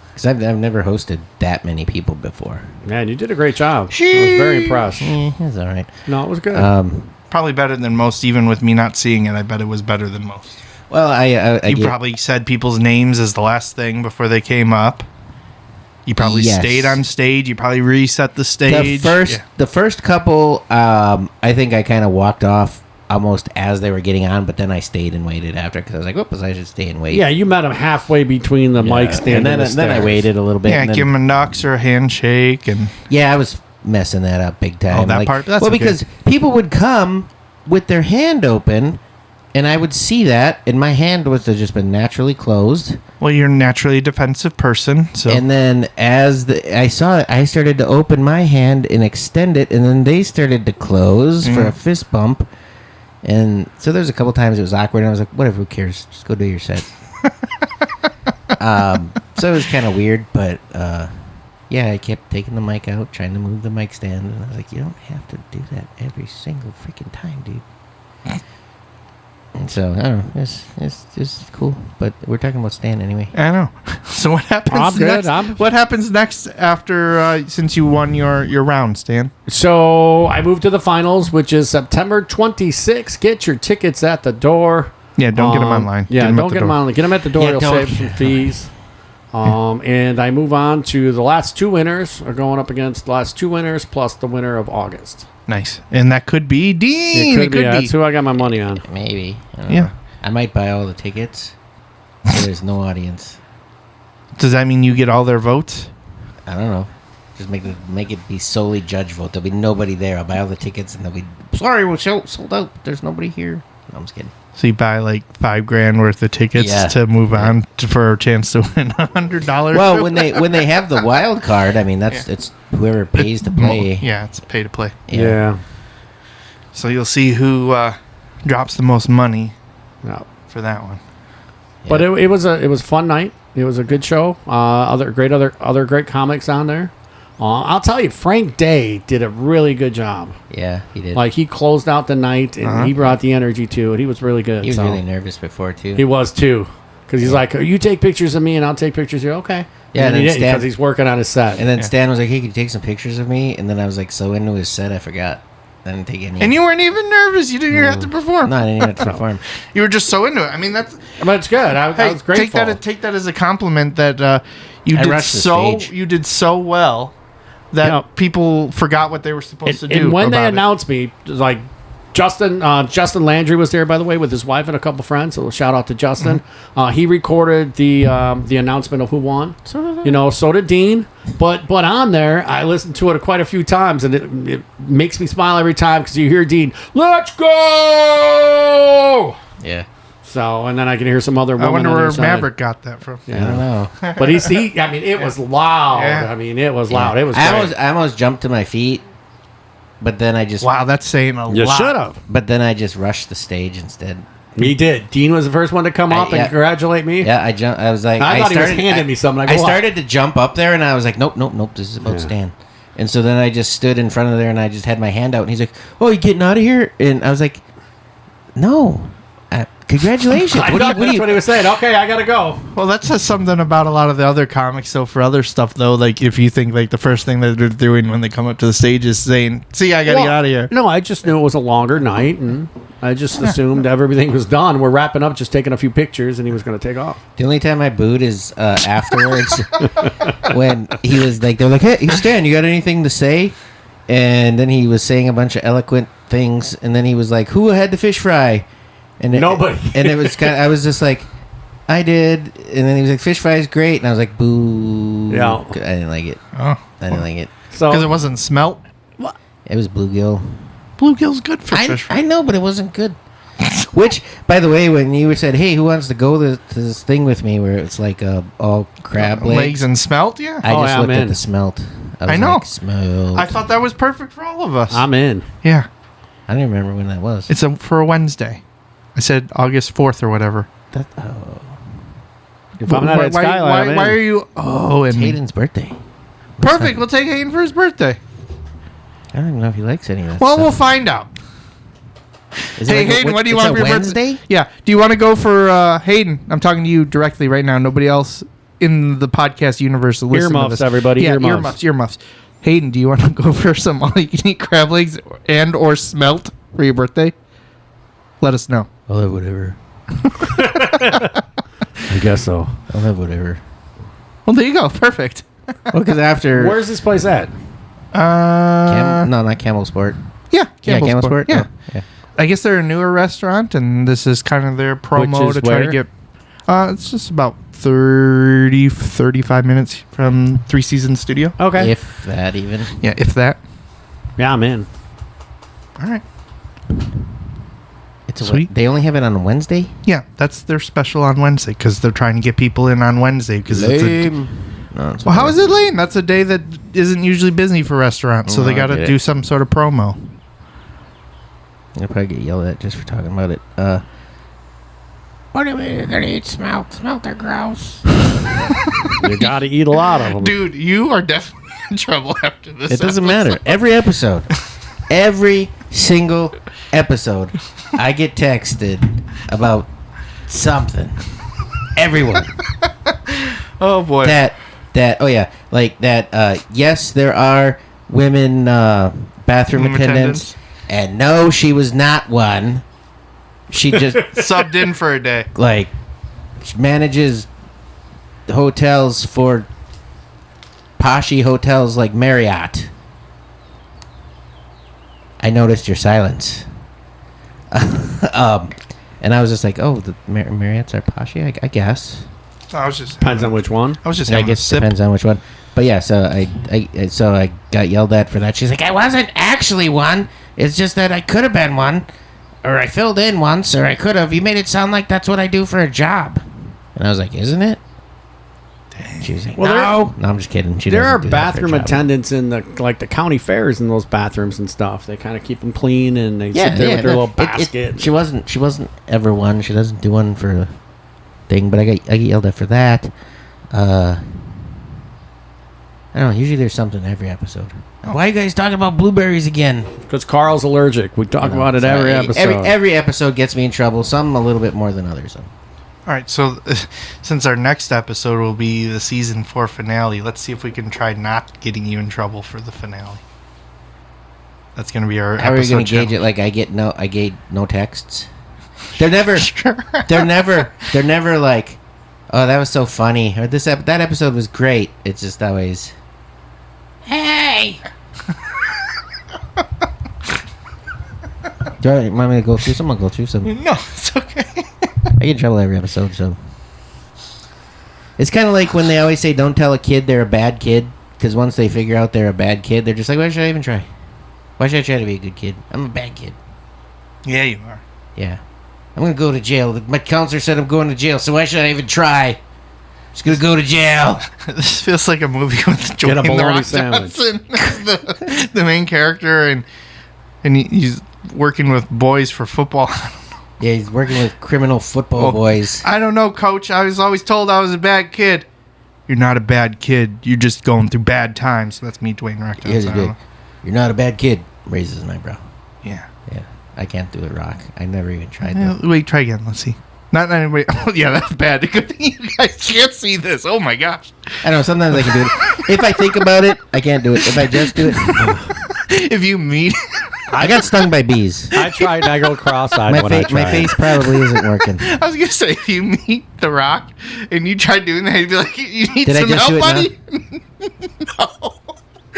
Because I've never hosted that many people before. Man, you did a great job. I was very impressed. It's all right. No, it was good. Probably better than most, even with me not seeing it. I bet it was better than most. Well, I You probably said people's names as the last thing before they came up. You probably Yes. stayed on stage. You probably reset the stage. The first couple, I think I kind of walked off almost as they were getting on, but then I stayed and waited after because I was like, "Whoops, I should stay and wait." Yeah, you met him halfway between the mic stand and and then I stairs. waited a little bit. Yeah, and then, give them a knocks or a handshake, and yeah, I was messing that up big time. that part? That's okay. because people would come with their hand open, and I would see that, and my hand was just been naturally closed. well, you're a naturally defensive person, so And then as I saw it, I started to open my hand and extend it, and then they started to close for a fist bump. And so there's a couple times it was awkward, and I was like, whatever, who cares? Just go do your set. So it was kind of weird, but yeah, I kept taking the mic out, trying to move the mic stand, and I was like, you don't have to do that every single freaking time, dude. And so, I don't know, it's cool, but we're talking about Stan anyway. I know. So what happens I'm good. next? What happens next after since you won your round, Stan? So I moved to the finals, which is September 26th. Get your tickets at the door. Yeah, don't get them online. Yeah, them don't get them online. Get them at the door. Yeah, You'll don't. save some fees. And I move on to the last two winners are going up against the last two winners plus the winner of August. Nice, and that could be Dean. It could be. That's who I got my money on. Maybe. I don't Yeah. know. I might buy all the tickets, so there's no audience. Does that mean you get all their votes? I don't know. Just make it be solely judge vote. There'll be nobody there. I'll buy all the tickets, and they'll be sorry, we're sold out. There's nobody here. No, I'm just kidding. So you buy like $5,000 worth of tickets Yeah. to move on for a chance to win $100. Well, when they have the wild card, I mean it's whoever pays to play. Yeah, it's pay to play. Yeah. So you'll see who drops the most money No. for that one. But it was a fun night. It was a good show. Other great comics on there. I'll tell you, Frank Day did a really good job. Yeah, he did. Like he closed out the night and he brought the energy to it. He was really good. he was so. really nervous before too. He was too, because he's like, "You take pictures of me, and I'll take pictures of you." Okay. Yeah, and he and then didn't because he's working on his set. And then Stan was like, "Hey, can you take some pictures of me?" And then I was like, so into his set, I forgot. I didn't take any. And you weren't even nervous. You didn't even have to perform. No, I didn't even have to perform. You were just so into it. I mean, that's But it's good. I was grateful. take that as a compliment that you I did rushed the so stage. you did so well that Yeah. people forgot what they were supposed to do. And when they about it. announced me, like Justin Landry was there, by the way, with his wife and a couple friends. So shout out to Justin. He recorded the announcement of who won. So did Dean. But on there, I listened to it quite a few times, and it makes me smile every time because you hear Dean, "Let's go!" Yeah, So, and then I can hear some other I woman wonder on where their side. Maverick got that from. I don't know. But I mean, it was loud. Yeah. I mean, it was loud. It was I great. almost jumped to my feet, but then I just Wow, that's saying a You lot. should have. But then I just rushed the stage instead. He did. Dean was the first one to come up and congratulate me. Yeah, I jumped. I was like, I thought he was handing me something. I started to jump up there, and I was like, nope. This is about Stan. And so then I just stood in front of there, and I just had my hand out, and he's like, "Oh, you getting out of here?" And I was like, "No." Congratulations. That's what he was saying. Okay, I gotta go. Well, that says something about a lot of the other comics. So for other stuff, though, like if you think like the first thing that they're doing when they come up to the stage is saying, "See, I gotta get out of here." No, I just knew it was a longer night, and I just assumed everything was done. We're wrapping up, just taking a few pictures, and he was going to take off. The only time I booed is afterwards when he was like, they're like, "Hey, Stan, you got anything to say?" And then he was saying a bunch of eloquent things, and then he was like, "Who had the fish fry?" And nobody. And it was I was just like, "I did." And then he was like, "Fish fry is great," and I was like, "Boo!" Yeah, I didn't like it. Oh, I didn't like it. So because it wasn't smelt. It was bluegill. Bluegill's good for fish fry. I know, but it wasn't good. Which, by the way, when you said, "Hey, who wants to go to this thing with me?" where it's like all crab legs and smelt, yeah. I just looked at the smelt. I know. Like, smelt. I thought that was perfect for all of us. I'm in. Yeah. I don't even remember when that was. It's for a Wednesday. I said August 4th or whatever. If I'm not at Skyline, why are you? Oh, it's Hayden's birthday. Perfect. We'll take Hayden for his birthday. I don't even know if he likes any of that. Well, we'll find out. Hey, Hayden, what do you want for your Wednesday? birthday? Yeah. Do you want to go for Hayden? I'm talking to you directly right now. Nobody else in the podcast universe will listen to this. Everybody. Yeah, earmuffs. Hayden, do you want to go for some all-you-can-eat crab legs and or smelt for your birthday? Let us know. I'll have whatever. I guess so. I'll have whatever. Well, there you go. Perfect. Well, because after... Where's this place at? no, not Camel Sport. Yeah, Camel Sport. Yeah. Oh, yeah. I guess they're a newer restaurant, and this is kind of their promo to try to get... it's just about 35 minutes from Three Seasons Studio. Okay. If that even. Yeah, if that. Yeah, I'm in. All right. It's sweet. They only have it on Wednesday? Yeah, that's their special on Wednesday because they're trying to get people in on Wednesday. Well, how is it lame? That's a day that isn't usually busy for restaurants, so they got to do some sort of promo. I'll probably get yelled at just for talking about it. What do you mean you're going to eat smelt? Smelt are gross. You got to eat a lot of them. Dude, you are definitely in trouble after this. It doesn't matter. Every episode. Every single episode, I get texted about something. Everyone. Oh boy. Oh yeah, like that. Yes, there are women bathroom attendants, and no, she was not one. She just subbed in for a day. Like, she manages hotels for poshy hotels like Marriott. I noticed your silence. And I was just like, oh, the Marriotts are poshy, I guess. I was just depends on which one. I was just I guess it depends on which one. But yeah, so I got yelled at for that. She's like, I wasn't actually one. It's just that I could have been one, or I filled in once, or I could have. You made it sound like that's what I do for a job. And I was like, isn't it? Dang. She was like, no, I'm just kidding. There are bathroom attendants in the county fairs in those bathrooms and stuff. They kind of keep them clean and they sit there with their little basket. She wasn't ever one. She doesn't do one for a thing. But I get yelled at for that. I don't know. Usually there's something every episode. Why are you guys talking about blueberries again? Because Carl's allergic. We talk about it every episode. Every episode gets me in trouble. Some a little bit more than others. So. All right, so since our next episode will be the season 4 finale, let's see if we can try not getting you in trouble for the finale. That's going to be our episode. How are we going to gauge it? Like I get no texts. They're never. They're never like, oh, that was so funny, or that episode was great. It's just always, hey. Do you want me to go through some? I'll go through some. No, it's okay. I get in trouble every episode, so. It's kind of like when they always say don't tell a kid they're a bad kid, because once they figure out they're a bad kid, they're just like, why should I even try? Why should I try to be a good kid? I'm a bad kid. Yeah, you are. Yeah. I'm going to go to jail. My counselor said I'm going to jail, so why should I even try? I'm just going to go to jail. This feels like a movie with Dwayne The Rock Johnson the main character, and he's working with boys for football. Yeah, he's working with criminal football boys. I don't know, Coach. I was always told I was a bad kid. You're not a bad kid. You're just going through bad times. That's me, Dwayne Rector. You're not a bad kid. Raises an eyebrow. Yeah. Yeah. I can't do it, Rock. I never even tried that. Wait, try again. Let's see. Not anybody. Oh, yeah, that's bad. Good thing you guys can't see this. Oh, my gosh. I know. Sometimes I can do it. If I think about it, I can't do it. If I just do it. If you meet... I got stung by bees. I tried. I go cross-eyed My, when I tried. my face probably isn't working. I was going to say, if you meet The Rock and you try doing that, he'd be like, you need Did I some just help, do it buddy? No.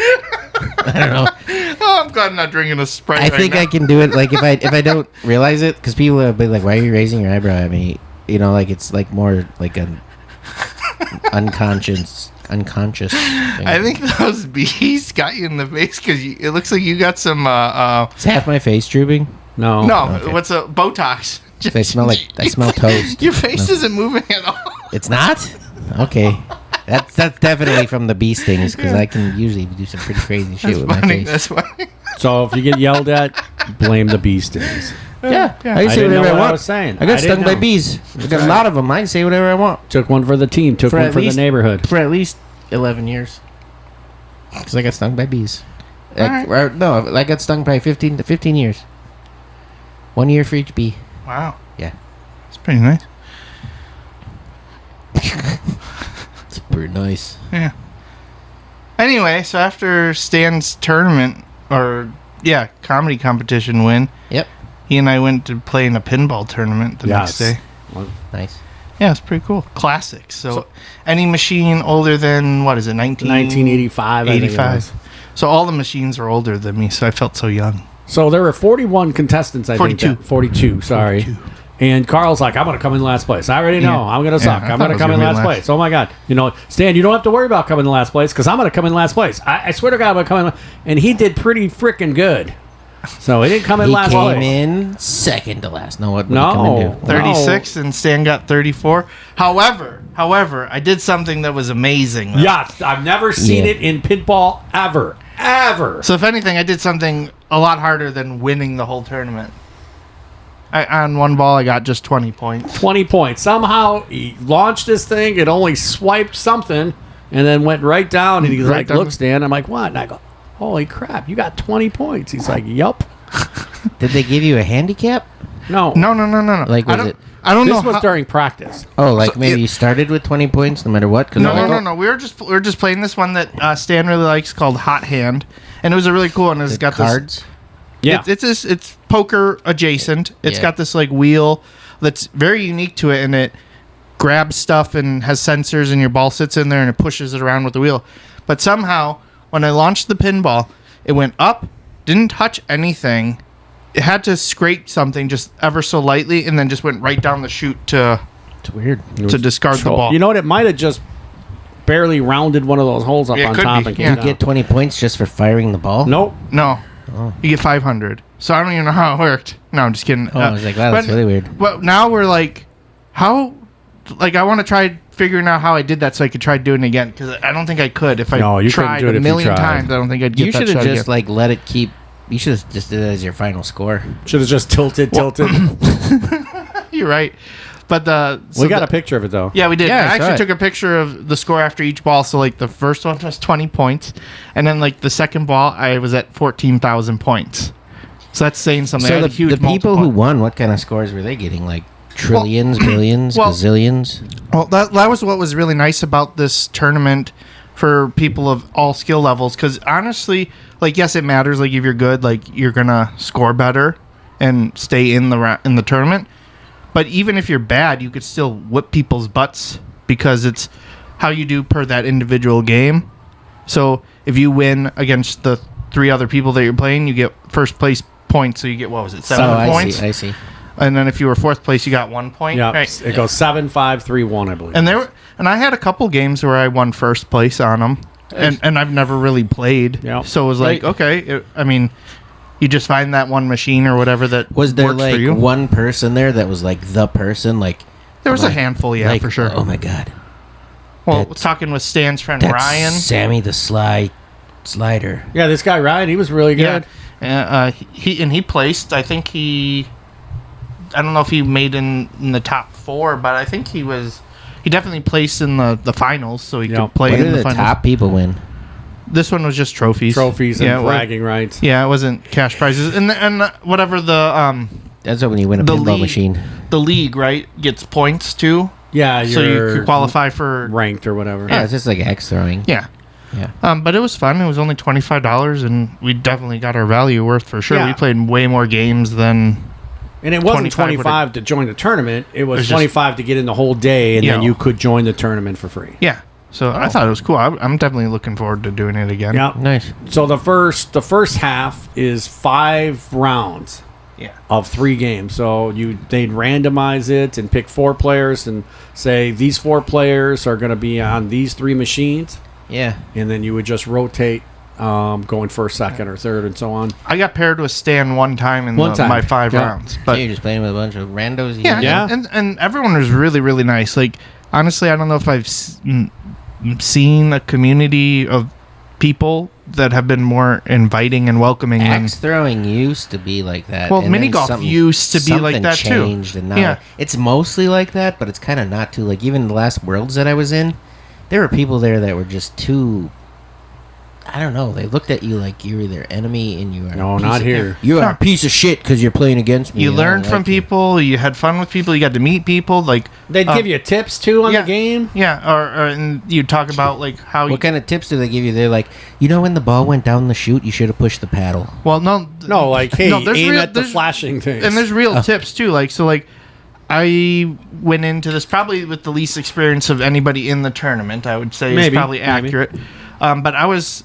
I don't know. Oh, I'm glad I'm not drinking a Sprite I think I can do it. Like if I don't realize it, because people will be like, "Why are you raising your eyebrow at me?" You know, like it's like more like an unconscious. Thing. I think those bees got you in the face because it looks like you got some. Is half my face drooping? No. No, what's a Botox? I smell toast. Your face isn't moving at all. It's not? Okay. That's definitely from the bee stings, because I can usually do some pretty crazy shit with my face. That's funny. So if you get yelled at, blame the bee stings. Yeah. I I can say didn't know whatever I what want. I was saying. I got I didn't stung by know. bees. I got a lot of them. I can say whatever I want. Took one for the team. Took one for the neighborhood. For at least 11 years. Because I got stung by bees. Alright. No, I got stung by 15 to 15 years. 1 year for each bee. Wow. Yeah. It's pretty nice. It's pretty nice. Yeah. Anyway, so after Stan's tournament, comedy competition win, Yep. he and I went to play in a pinball tournament the next day. Nice. Yeah, it's pretty cool. Classics. So any machine older than, 1985. 85. So all the machines are older than me, so I felt so young. So there were 41 contestants, I 42. think. 42, sorry. 42. And Carl's like, I'm going to come in last place. I already know. Yeah. I'm going to suck. I I'm thought going it to was come in gonna be last last. place. Oh, my God. You know, Stan, you don't have to worry about coming in last place because I'm going to come in last place. I swear to God, I'm going to come in. And he did pretty freaking good. So he didn't come in last place. He came in second to last. No, what did he come in do? 36, and Stan got 34. However, I did something that was amazing. though. Yeah, I've never seen Yeah. it in pinball ever. Ever. So if anything, I did something a lot harder than winning the whole tournament. On one ball, I got just 20 points. 20 points. Somehow he launched this thing. It only swiped something and then went right down. And he's Right like, down. look, Stan. I'm like, what? And I go, holy crap, you got 20 points. He's like, yup. Did they give you a handicap? No. No. Like, was it? I don't This know. was how- during practice. Oh, like So maybe it- you started with 20 points no matter what? 'Cause I'm like, No. We were just playing this one that Stan really likes called Hot Hand, and it was a really cool one. It's the got cards. Yeah. It's poker adjacent. It's Yeah. got this like wheel that's very unique to it, and it grabs stuff and has sensors, and your ball sits in there and it pushes it around with the wheel. But somehow, when I launched the pinball, it went up, didn't touch anything. It had to scrape something just ever so lightly, and then just went right down the chute to It's weird. discard the So, ball. you know what? It might have just barely rounded one of those holes up Yeah, it on could top be, and yeah. came You down. get 20 points just for firing the ball? Nope. No. You get 500. So I don't even know how it worked. No, I'm just kidding. Oh, I was like, wow, that's really weird. But now we're like, how? Like, I want to try figuring out how I did that so I could try doing it again, because I don't think I could if I No, you couldn't tried do it a if you million tried. times. I don't think I'd get You that should have shot just again. like let it keep. You should have just did it as your final score. Should have just tilted. You're right. But We got a picture of it, though. Yeah, we did. Yeah, I I saw actually it. took a picture of the score after each ball. So like the first one was 20 points, and then like the second ball, I was at 14,000 points. So that's saying something. I So had a the huge people multiple. who won, what kind of scores were they getting? Like trillions, billions, well- gazillions? Well, that was what was really nice about this tournament for people of all skill levels. Because honestly, like, yes, it matters. Like, if you're good, like, you're gonna score better and stay in the tournament. But even if you're bad, you could still whip people's butts because it's how you do per that individual game. So if you win against the 3 other people that you're playing, you get first place points. So you get, what was it, 7 points? I see. And then if you were 4th place, you got 1 point. Yeah. Right. It goes 7-5-3-1, I believe. And I had a couple games where I won first place on them, and I've never really played. Yeah. So it was like, Right. okay, I mean, you just find that one machine or whatever that Was there works like for you. one person there that was like the person? Like There was a like- handful, yeah, like, for sure. Oh my god, Well, that's- talking with Stan's friend that's Ryan. Sammy the Slider. Yeah, this guy Ryan, he was really good. Yeah, he placed. I think he I don't know if he made in the top 4, but I think he definitely placed in the finals, so he could play What in did the the finals. top people win? This one was just trophies. Trophies and it was- bragging rights. Yeah, it wasn't cash prizes, and whatever That's when you win a the pinball league, machine. the league, right, gets points too. Yeah, So you you're could qualify for. ranked or whatever. Yeah, it's just like X throwing. Yeah. Yeah. But it was fun. It was only $25, and we definitely got our value worth for sure. Yeah. We played way more games than. And it wasn't 25 25 to join the tournament. It was just- 25 to get in the whole day, and then Yeah. you could join the tournament for free. Yeah. So I thought it was cool. I'm definitely looking forward to doing it again. Yeah. Nice. So the first half is 5 rounds Yeah. of 3 games. So they'd randomize it and pick 4 players and say these 4 players are going to be on these 3 machines, Yeah. and then you would just rotate, going first, second, or third, and so on. I got paired with Stan one time in One time. my 5 Yeah. rounds. So But you're just playing with a bunch of randos. You yeah, know? Yeah. And everyone was really, really nice. Like, honestly, I don't know if I've seen a community of people that have been more inviting and welcoming than. Axe throwing used to be like that. Well, and mini then golf something- used to be like something that, too. changed, and now Yeah. it's mostly like that, but it's kind of not too. Like even the last Worlds that I was in, there were people there that were just too. I don't know. They looked at you like you were their enemy, and you are. No, a piece not of- here. You are a piece of shit because you're playing against me. You and I don't learned from like you. people. You had fun with people. You got to meet people. Like They'd give you tips, too, on yeah. the game. Yeah, or and you talk about like how. What kind of tips do they give you? They're like, you know, when the ball went down the chute, you should have pushed the paddle. Well, no, No, like, hey, there's aim real- at the there's- flashing things. and there's real tips too. Like so, like I went into this probably with the least experience of anybody in the tournament. I would say is Maybe, probably maybe. accurate. But I was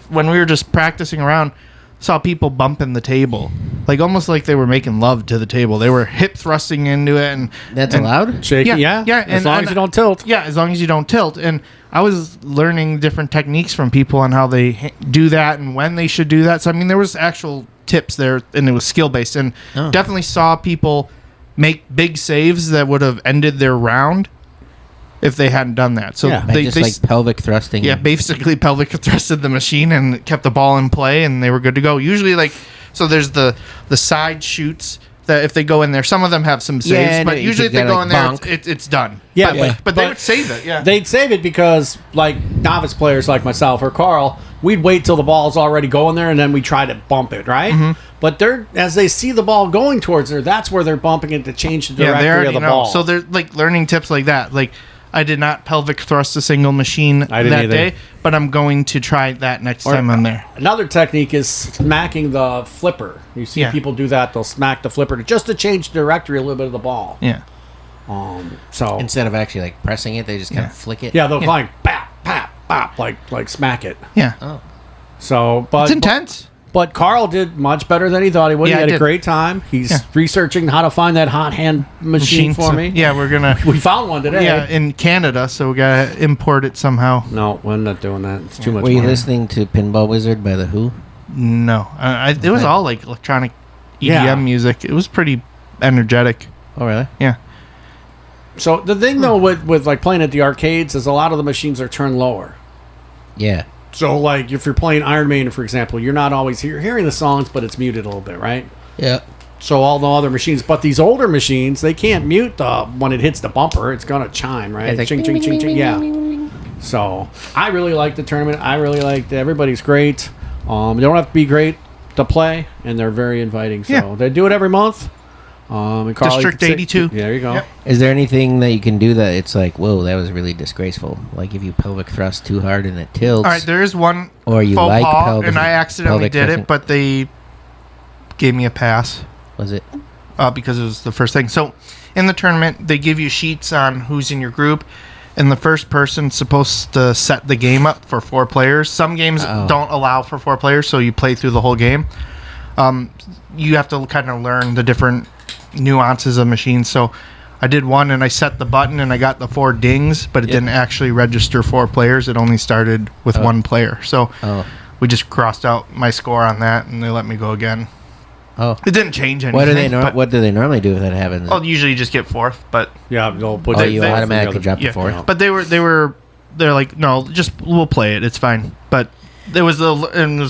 when we were just practicing around, saw people bumping the table, like almost like they were making love to the table. They were hip thrusting into it, and That's and- allowed. Shaky, Yeah, yeah, as long and- as you don't tilt. Yeah, as long as you don't tilt. And I was learning different techniques from people on how they do that and when they should do that. So I mean, there was actual tips there, and it was skill based. And definitely saw people make big saves that would have ended their round if they hadn't done that. So Yeah. Like just like pelvic thrusting. yeah, basically pelvic thrusted the machine and kept the ball in play, and they were good to go. Usually, like so, there's the side shoots. That if they go in there, some of them have some saves, Yeah, but you usually if could they get, go like, in there, bonk. it's done. Yeah, but they but- would save it. Yeah, They'd save it because, like, novice players like myself or Carl, we'd wait till the ball's already going there, and then we try to bump it, right? Mm-hmm. But as they see the ball going towards there, that's where they're bumping it to change the they directory already of the know. ball. So they're like learning tips like that. Like I did not pelvic thrust a single machine I didn't that either. day, but I'm going to try that next time I'm there. Another technique is smacking the flipper. You see Yeah. people do that; they'll smack the flipper just to change the directory a little bit of the ball. Yeah, So Instead of actually like pressing it, they just kind of flick it. yeah, they'll like bap, bap, bap, like smack it. yeah. Oh. So, but It's intense. But Carl did much better than he thought he would. Yeah, He I had a did. great time. He's Yeah. researching how to find that hot hand machine for So, me. Yeah, we're gonna. We found one today. Yeah, in Canada, so we gotta import it somehow. No, we're not doing that. It's too much Were you money. listening to Pinball Wizard by The Who? No, it was all like electronic EDM Yeah. music. It was pretty energetic. Oh, really? Yeah. So the thing though with like playing at the arcades is a lot of the machines are turned lower. Yeah. So like if you're playing Iron Maiden, for example, you're not always hearing the songs, but it's muted a little bit, right? Yeah. So all the other machines, but these older machines, they can't mute when it hits the bumper. It's gonna chime, right? It's like ching, ching, ching, ching. Yeah. So I really like the tournament. I really liked everybody's great. They don't have to be great to play, and they're very inviting. So Yeah. they do it every month. And Carl, you District can say- 82. There you go. Yep. Is there anything that you can do that it's like, whoa, that was really disgraceful? Like if you pelvic thrust too hard and it tilts. All right, there is one Or you faux like pas, pelvic- and I accidentally pelvic did thrusting. it, but they gave me a pass Was it? because it was the first thing. So in the tournament, they give you sheets on who's in your group, and the first person's supposed to set the game up for 4 players. Some games don't allow for 4 players, so you play through the whole game. You have to kind of learn the different nuances of machines. So I did one, and I set the button, and I got the 4 dings, but it didn't actually register 4 players. It only started with 1 player. So we just crossed out my score on that, and they let me go again. Oh. It didn't change anything. What do they normally do if that happens? Well, usually you just get 4th, but Yeah, they'll put Oh, it you there for the automatically other- drop the yeah. 4th? But they're like, no, just we'll play it. It's fine. But it was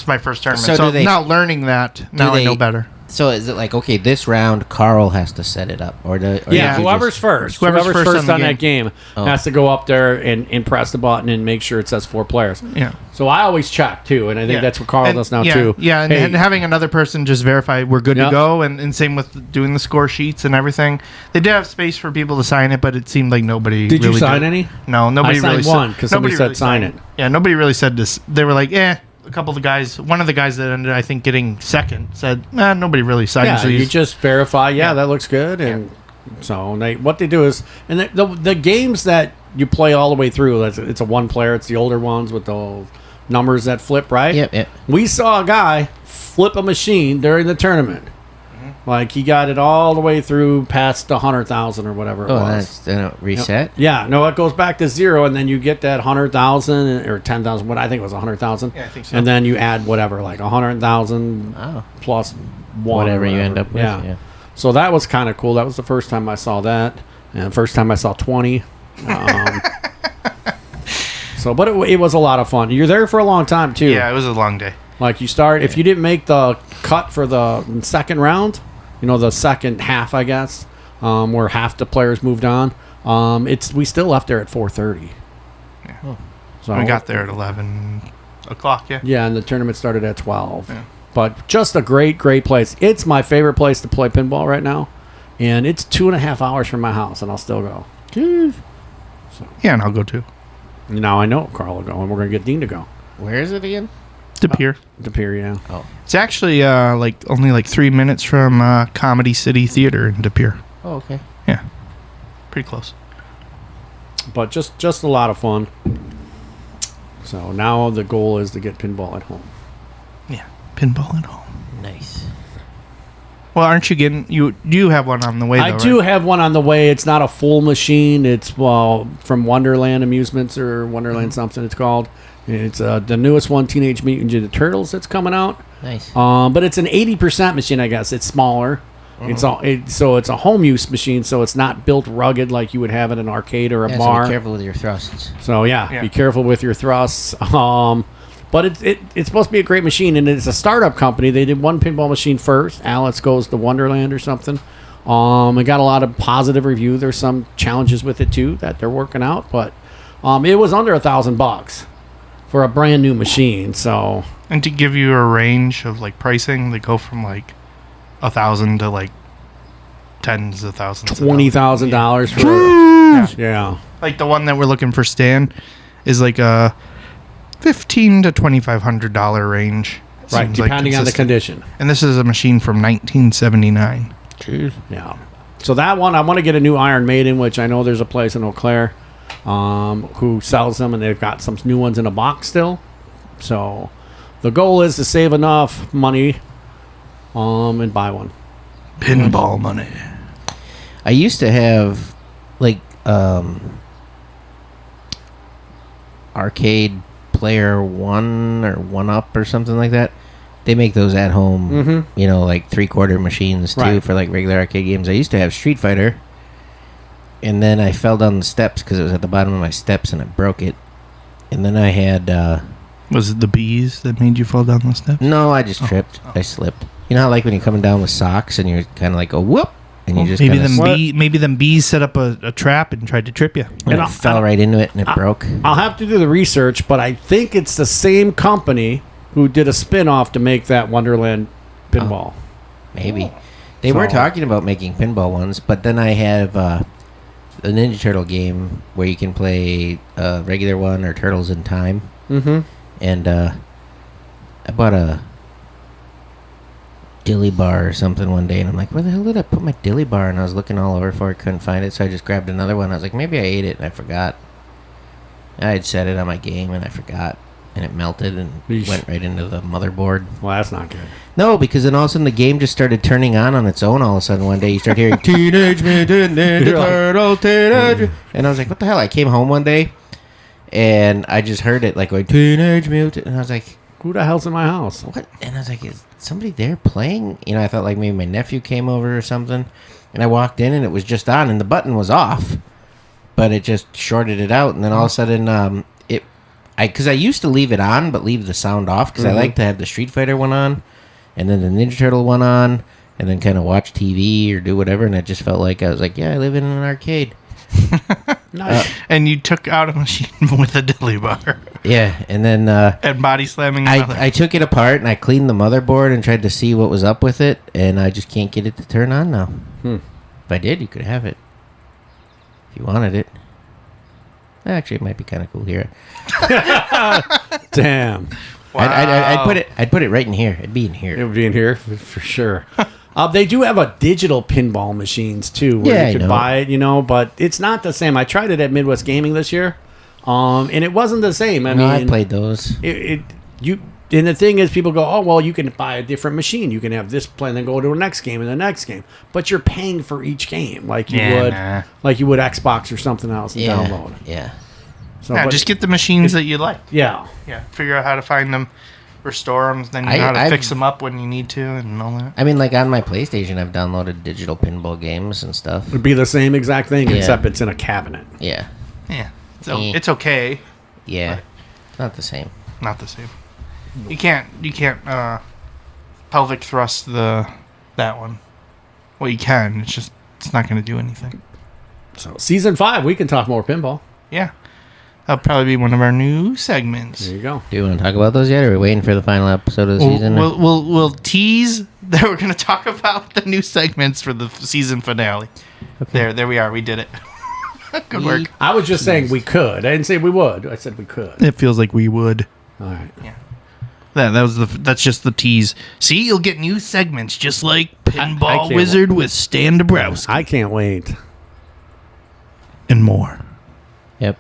my first tournament. So So, do they- now learning that, now I they- know better. So is it like, okay, this round Carl has to set it up, or Yeah, you whoever's just- first. Whoever's first on on the that game Oh. has to go up there and press the button and make sure it says 4 players. Yeah. So I always check, too, and I think Yeah. that's what Carl And- does now, yeah, too. Yeah, and, Hey, and having another person just verify we're good Yep. to go, and same with doing the score sheets and everything. They did have space for people to sign it, but it seemed like nobody Did you really sign did. any? No, nobody I signed really one, 'cause somebody nobody said sign signed it. Yeah, nobody really said this. They were like, a couple of the guys, one of the guys that ended, I think, getting second said, nobody really signed Yeah, you these. just verify, Yeah. that looks good. And so what they do is, and the games that you play all the way through, it's a one player, it's the older ones with the numbers that flip, right? Yep. We saw a guy flip a machine during the tournament. Like, he got it all the way through past 100,000 or whatever it Oh, was. that's reset. Yeah, no, it goes back to 0, and then you get that 100,000 or 10,000. What I think it was 100,000. Yeah, I think so. And then you add whatever, like 100,000 Oh. plus one, Whatever or you end up with. Yeah. Yeah. So that was kind of cool. That was the first time I saw that, and the first time I saw 20. But it was a lot of fun. You're there for a long time too. Yeah, it was a long day. Like, you start, if you didn't make the cut for the second round, the second half, I guess, where half the players moved on, we still left there at 4:30. Yeah. So We got there at 11 o'clock, yeah. Yeah, and the tournament started at 12. Yeah. But just a great, great place. It's my favorite place to play pinball right now, and it's 2.5 hours from my house, and I'll still go. Yeah, and I'll go too. Now I know Carl will go, and we're going to get Dean to go. Where is it again? To Pier. To Pier, yeah. Oh. It's actually only 3 minutes from Comedy City Theater in De Pere. Oh, okay. Yeah, pretty close. But just a lot of fun. So now the goal is to get pinball at home. Yeah, pinball at home. Nice. Well, aren't you getting you have one on the way? I Though, do right? have one on the way. It's not a full machine. It's from Wonderland Amusements or Wonderland something it's called. It's the newest one, Teenage Mutant Ninja Turtles, that's coming out. Nice. But it's an 80% machine, I guess. It's smaller. So it's a home use machine. So it's not built rugged like you would have in an arcade or a So bar. be careful with your thrusts. So Yeah. be careful with your thrusts. But it's supposed to be a great machine, and it's a startup company. They did one pinball machine first. Alex goes to Wonderland or something. It got a lot of positive review. There's some challenges with it too that they're working out, but it was under $1,000 for a brand new machine. So And to give you a range of pricing, they go from 1,000 to tens of thousands. $20,000 for yeah. Like the one that we're looking for, Stan, is a $1,500 to $2,500 range. Right, Seems depending on the consistent. condition. And this is a machine from 1979. Yeah. So that one, I want to get a new Iron Maiden, which I know there's a place in Eau Claire who sells them, and they've got some new ones in a box still. So the goal is to save enough money and buy one. Pinball money. I used to have Arcade Player 1 or 1-Up or something like that. They make those at home, Mhm. 3/4 machines too, Right. for regular arcade games. I used to have Street Fighter, and then I fell down the steps because it was at the bottom of my steps and I broke it. And then I had Was it the bees that made you fall down the steps? no, I just tripped. I slipped. You know how when you're coming down with socks and you're kind of go whoop, and you just maybe kinda maybe them bees set up a trap and tried to trip you. and I fell right into it and it broke. I'll have to do the research, but I think it's the same company who did a spin-off to make that Wonderland pinball. Maybe. They were So- talking about making pinball ones, but then I have a Ninja Turtle game where you can play a regular one or Turtles in Time. Mm-hmm. And I bought a dilly bar or something one day, and I'm like, where the hell did I put my dilly bar? And I was looking all over for it, couldn't find it, so I just grabbed another one. I was like, maybe I ate it, and I forgot. I had set it on my game, and I forgot. And it melted and Yeesh. went right into the motherboard. Well, that's not good. No, because then all of a sudden the game just started turning on its own. All of a sudden one day you start hearing Teenage Mutant Ninja Turtles, Teenage. And I was like, what the hell? I came home one day and I just heard it going Teenage Mutant, and I was like, Who the hell's in my house? what? And I was like, is somebody there playing? I thought maybe my nephew came over or something. And I walked in and it was just on and the button was off, but it just shorted it out. And then all of a sudden because I used to leave it on, but leave the sound off because I like to have the Street Fighter one on, and then the Ninja Turtle one on, and then kind of watch TV or do whatever. And it just felt like I was like, yeah, I live in an arcade. Nice. And you took out a machine with a dilly bar. Yeah, and then And body slamming another. I took it apart and I cleaned the motherboard and tried to see what was up with it, and I just can't get it to turn on now. If I did, you could have it. If you wanted it. Actually, it might be kind of cool here. Damn. Wow. I'd put it right in here. It'd be in It here. would be in here for sure. They do have a digital pinball machines too, where Yeah, you I could know. buy it, but it's not the same. I tried it at Midwest Gaming this year, and it wasn't the same. I No, mean, I played those. And the thing is, people go, oh, well, you can buy a different machine. You can have this play and then go to the next game and the next game. But you're paying for each game like you would Xbox or something else and download. Yeah. So, Yeah, but- just get the machines that you like. yeah. Yeah, figure out how to find them, restore them, then you know how to fix them up when you need to, and all that. I mean, like on my PlayStation, I've downloaded digital pinball games and stuff. It'd be the same exact thing, Yeah. except it's in a cabinet. Yeah. Yeah, so Eh. it's okay. Yeah. It's not the same. Not the same. You can't pelvic thrust that one. Well, you can. It's not going to do anything. So season 5, we can talk more pinball. Yeah, that'll probably be one of our new segments. There you go. Do you want to talk about those yet, or are we waiting for the final episode of the season? We'll tease that we're going to talk about the new segments for the season finale. Okay. There we are. We did it. Good work. I was just saying we could. I didn't say we would. I said we could. It feels like we would. All right. Yeah. That's just the tease. See, you'll get new segments just like I Pinball can't Wizard with Stan Dabrowski I can't wait. and more. Yep.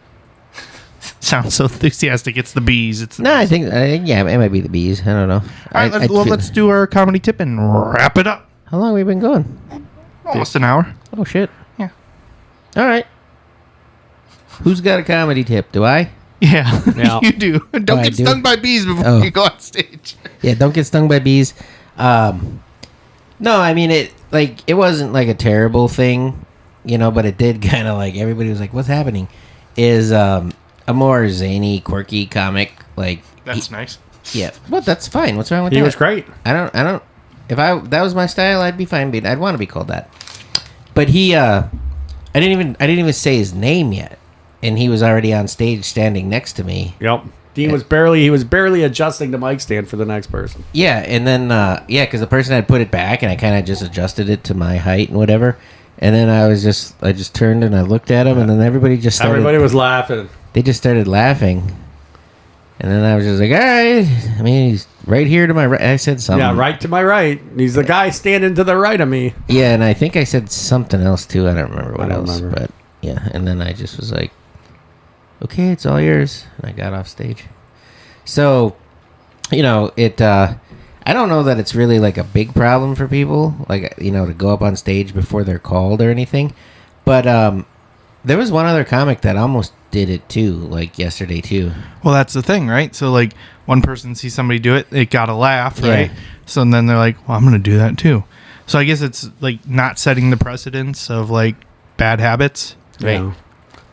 Sounds so enthusiastic. It's the bees. It's the No, I bees. think yeah, it might be the bees. I don't know. All right, let's do our comedy tip and wrap it up. How long have we been going? Almost an hour. Oh shit. Yeah. All right. Who's got a comedy tip? Do I? Yeah, Yeah. you do. Don't I get do? stung by bees before Oh. you go on stage. Yeah, don't get stung by bees. No, I mean it wasn't like a terrible thing, but it did kind of like everybody was like, "What's happening?" Is a more zany, quirky comic like That's nice. yeah. Well, that's fine. What's wrong with He that? was great. I don't. If that was my style, I'd be fine. I'd want to be called that. But I didn't even say his name yet, and he was already on stage, standing next to me. Yep. Dean was barely adjusting the mic stand for the next person. Yeah, and then because the person had put it back, and I kind of just adjusted it to my height and whatever. And then I just turned and I looked at him, and then everybody was laughing. They just started laughing. And then I was just like, all right. I mean, he's right here to my right. I said something. Yeah, right to my right. He's the guy standing to the right of me. Yeah, and I think I said something else too. I don't remember what I don't else. remember. But yeah, and then I just was like, okay, it's all yours. And I got off stage. So, I don't know that it's really like a big problem for people, like, to go up on stage before they're called or anything. But there was one other comic that almost did it too, like yesterday too. Well, that's the thing, right? So, like, one person sees somebody do it, it got a laugh, right? Yeah. So then they're like, well, I'm going to do that too. So I guess it's, like, not setting the precedence of, like, bad habits. Right. Yeah.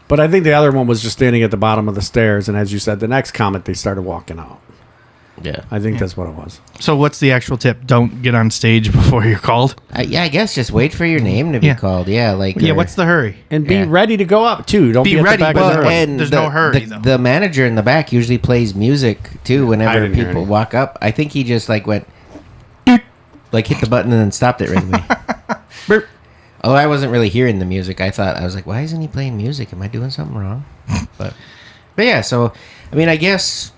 But I think the other one was just standing at the bottom of the stairs, and as you said, the next comment, they started walking out. Yeah. I think that's what it was. So what's the actual tip? Don't get on stage before you're called. I guess just wait for your name to be Yeah. called. Yeah, like Yeah, or- what's the hurry? And be Yeah. ready to go up, too. Don't Be be, ready, at the back but- of the room. and There's no hurry, though. The manager in the back usually plays music too I whenever didn't hear people any. walk up. I think he just like went, like hit the button and then stopped it right away. Burp. Oh, I wasn't really hearing the music. I was like, why isn't he playing music? Am I doing something wrong? But yeah. So I mean, I guess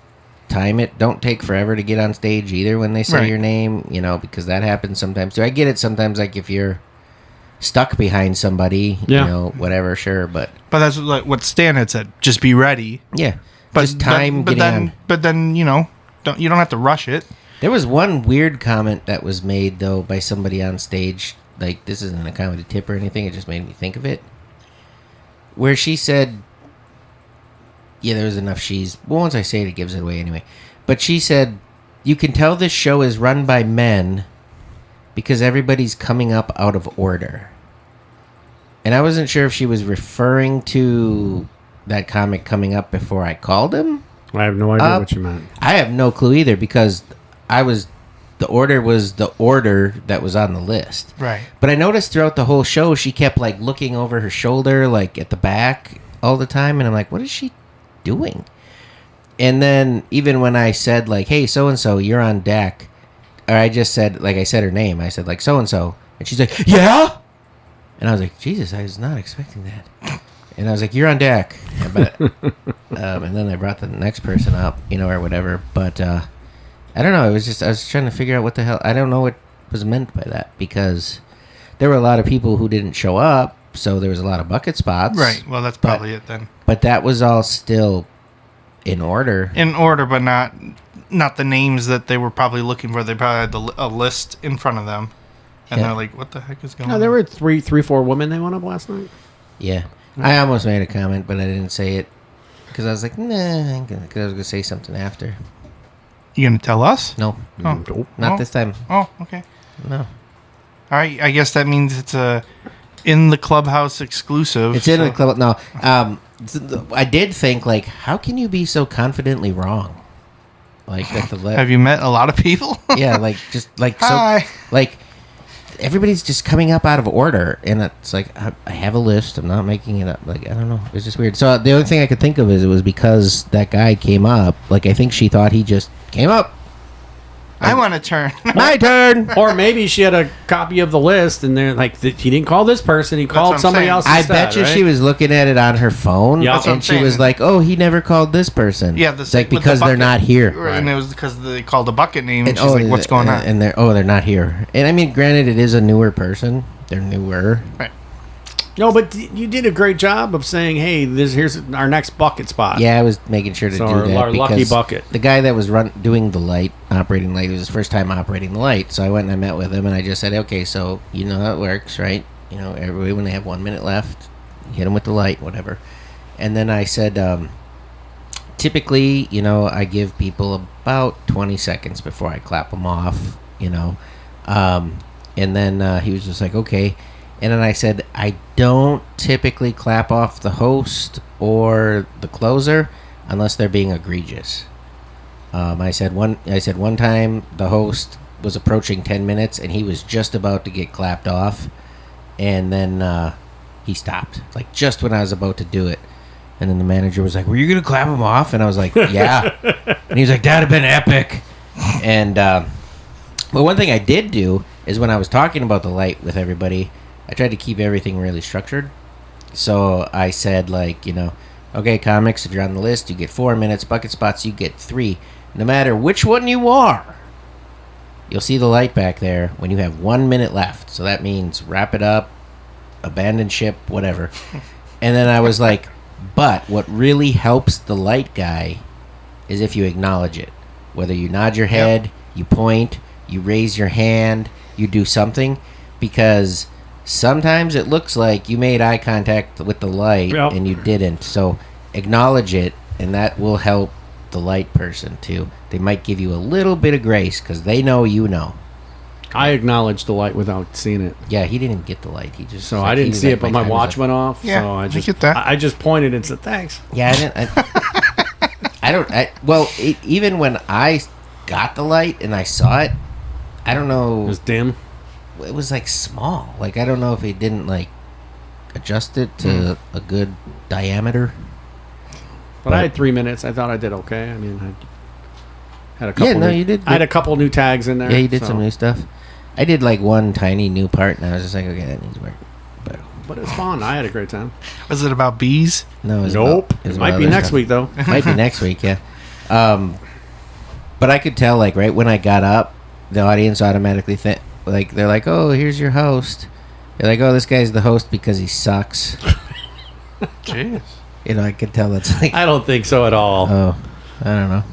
time it. Don't take forever to get on stage either when they say Right. your name. Because that happens sometimes too. I get it sometimes. Like if you're stuck behind somebody, Yeah. whatever, sure, but. But that's like what Stan had said. Just be ready. Yeah, But just time but getting then, on. But then, you don't have to rush it. There was one weird comment that was made though by somebody on stage. Like this isn't a comedy tip or anything. It just made me think of it. Where she said, "Yeah, there was enough she's." Well, once I say it, it gives it away anyway. But she said, "You can tell this show is run by men because everybody's coming up out of order." And I wasn't sure if she was referring to that comic coming up before I called him. I have no idea what you meant. I have no clue either because I was the order was the order that was on the list. Right. But I noticed throughout the whole show, she kept like looking over her shoulder, like at the back all the time. And I'm like, what is she doing? And then even when I said like, hey, so-and-so, you're on deck. Or I just said, like I said her name. I said like so-and-so. And she's like, yeah. And I was like, Jesus, I was not expecting that. And I was like, you're on deck. But, and then I brought the next person up, or whatever. But I don't know. It was just, I was trying to figure out what the hell. I don't know what was meant by that, because there were a lot of people who didn't show up. So there was a lot of bucket spots. Right. Well, that's probably it then. But that was all still in order. In order, but not the names that they were probably looking for. They probably had a list in front of them. And they're like, what the heck is going on? No, there were three, four women they went up last night. Yeah. I almost made a comment, but I didn't say it. Because I was like, nah, because I was going to say something after. You going to tell us? No. Oh. Nope. Not this time. Oh, okay. No. All right. I guess that means it's a in the clubhouse exclusive. It's in the club. No. I did think, like, how can you be so confidently wrong? Like, that Have you met a lot of people? Yeah, like, just, like, Hi. so, like, everybody's just coming up out of order, and it's like, I have a list, I'm not making it up. Like, I don't know, it's just weird. So the only thing I could think of is it was because that guy came up. Like, I think she thought he just came up. I want to turn. My turn. Or maybe she had a copy of the list, and they're like, he didn't call this person, he what called I'm somebody saying. else I instead, bet you right? she was looking at it on her phone, Yeah, that's what I'm and she was saying. like, "Oh, he never called this person." Yeah, it's like with the because they're bucket. not here, And it was because they called the bucket name. And And, she's like, what's going on? And they're not here. And I mean, granted, it is a newer person. They're newer. Right. No, but you did a great job of saying, hey, here's our next bucket spot. Yeah, I was making sure to So do our- that our lucky because bucket. the guy that was doing the light, operating light, it was his first time operating the light. So I went and I met with him, and I just said, okay, so you know how it works, right? Everybody, when they have 1 minute left, you hit them with the light, whatever. And then I said, typically, I give people about 20 seconds before I clap them off, and then he was just like, okay. And then I said, I don't typically clap off the host or the closer unless they're being egregious. I said one time the host was approaching 10 minutes and he was just about to get clapped off, and then he stopped, like just when I was about to do it. And then the manager was like, "Were you gonna clap him off?" And I was like, "Yeah." And he was like, "That'd have been epic." And but one thing I did do is when I was talking about the light with everybody, I tried to keep everything really structured. So I said, like, okay, comics, if you're on the list, you get 4 minutes. Bucket spots, you get 3. No matter which one you are, you'll see the light back there when you have 1 minute left. So that means wrap it up, abandon ship, whatever. And then I was like, but what really helps the light guy is if you acknowledge it. Whether you nod your head, you point, you raise your hand, you do something, because sometimes it looks like you made eye contact with the light and you didn't. So acknowledge it, and that will help the light person too. They might give you a little bit of grace because they know you know. I acknowledged the light without seeing it. Yeah, he didn't get the light. He just So I didn't see it, but my watch went off. Yeah, so I get that. I just pointed and said, thanks. Yeah, I didn't. Even when I got the light and I saw it, I don't know. It was dim. It was like small. Like, I don't know if he didn't like adjust it to a good diameter. But I had 3 minutes. I thought I did okay. I mean, I had a couple. Yeah, no, you did. I had a couple new tags in there. Yeah, you did so- some new stuff. I did like one tiny new part, and I was just like, okay, that needs work. But it's fun. I had a great time. Was it about bees? No, it was Nope. about- it was It might about be other next stuff. week though. Might be next week, yeah. But I could tell, like, right when I got up, the audience automatically they're like, "Oh, here's your host." They're like, "Oh, this guy's the host because he sucks." Jeez. I could tell that's like, I don't think so at all. oh, I don't know.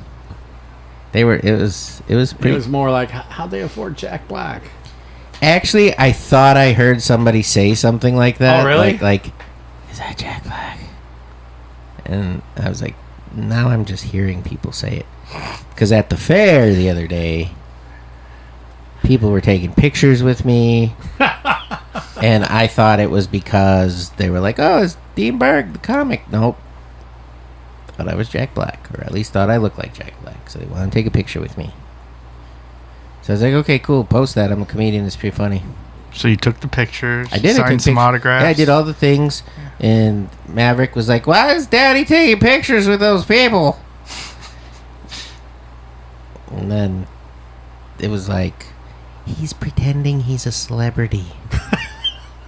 It was It pretty. was more like, how'd they afford Jack Black? Actually, I thought I heard somebody say something like that. Oh, really? Like, is that Jack Black? And I was like, now I'm just hearing people say it. Because at the fair the other day, people were taking pictures with me. And I thought it was because they were like, oh, it's Dean Berg, the comic. Nope. Thought I was Jack Black. Or at least thought I looked like Jack Black. So they wanted to take a picture with me. So I was like, okay, cool, post that. I'm a comedian. It's pretty funny. So you took the pictures. I did. Signed some autographs. Yeah, I did all the things. And Maverick was like, why is Daddy taking pictures with those people? And then it was like, he's pretending he's a celebrity.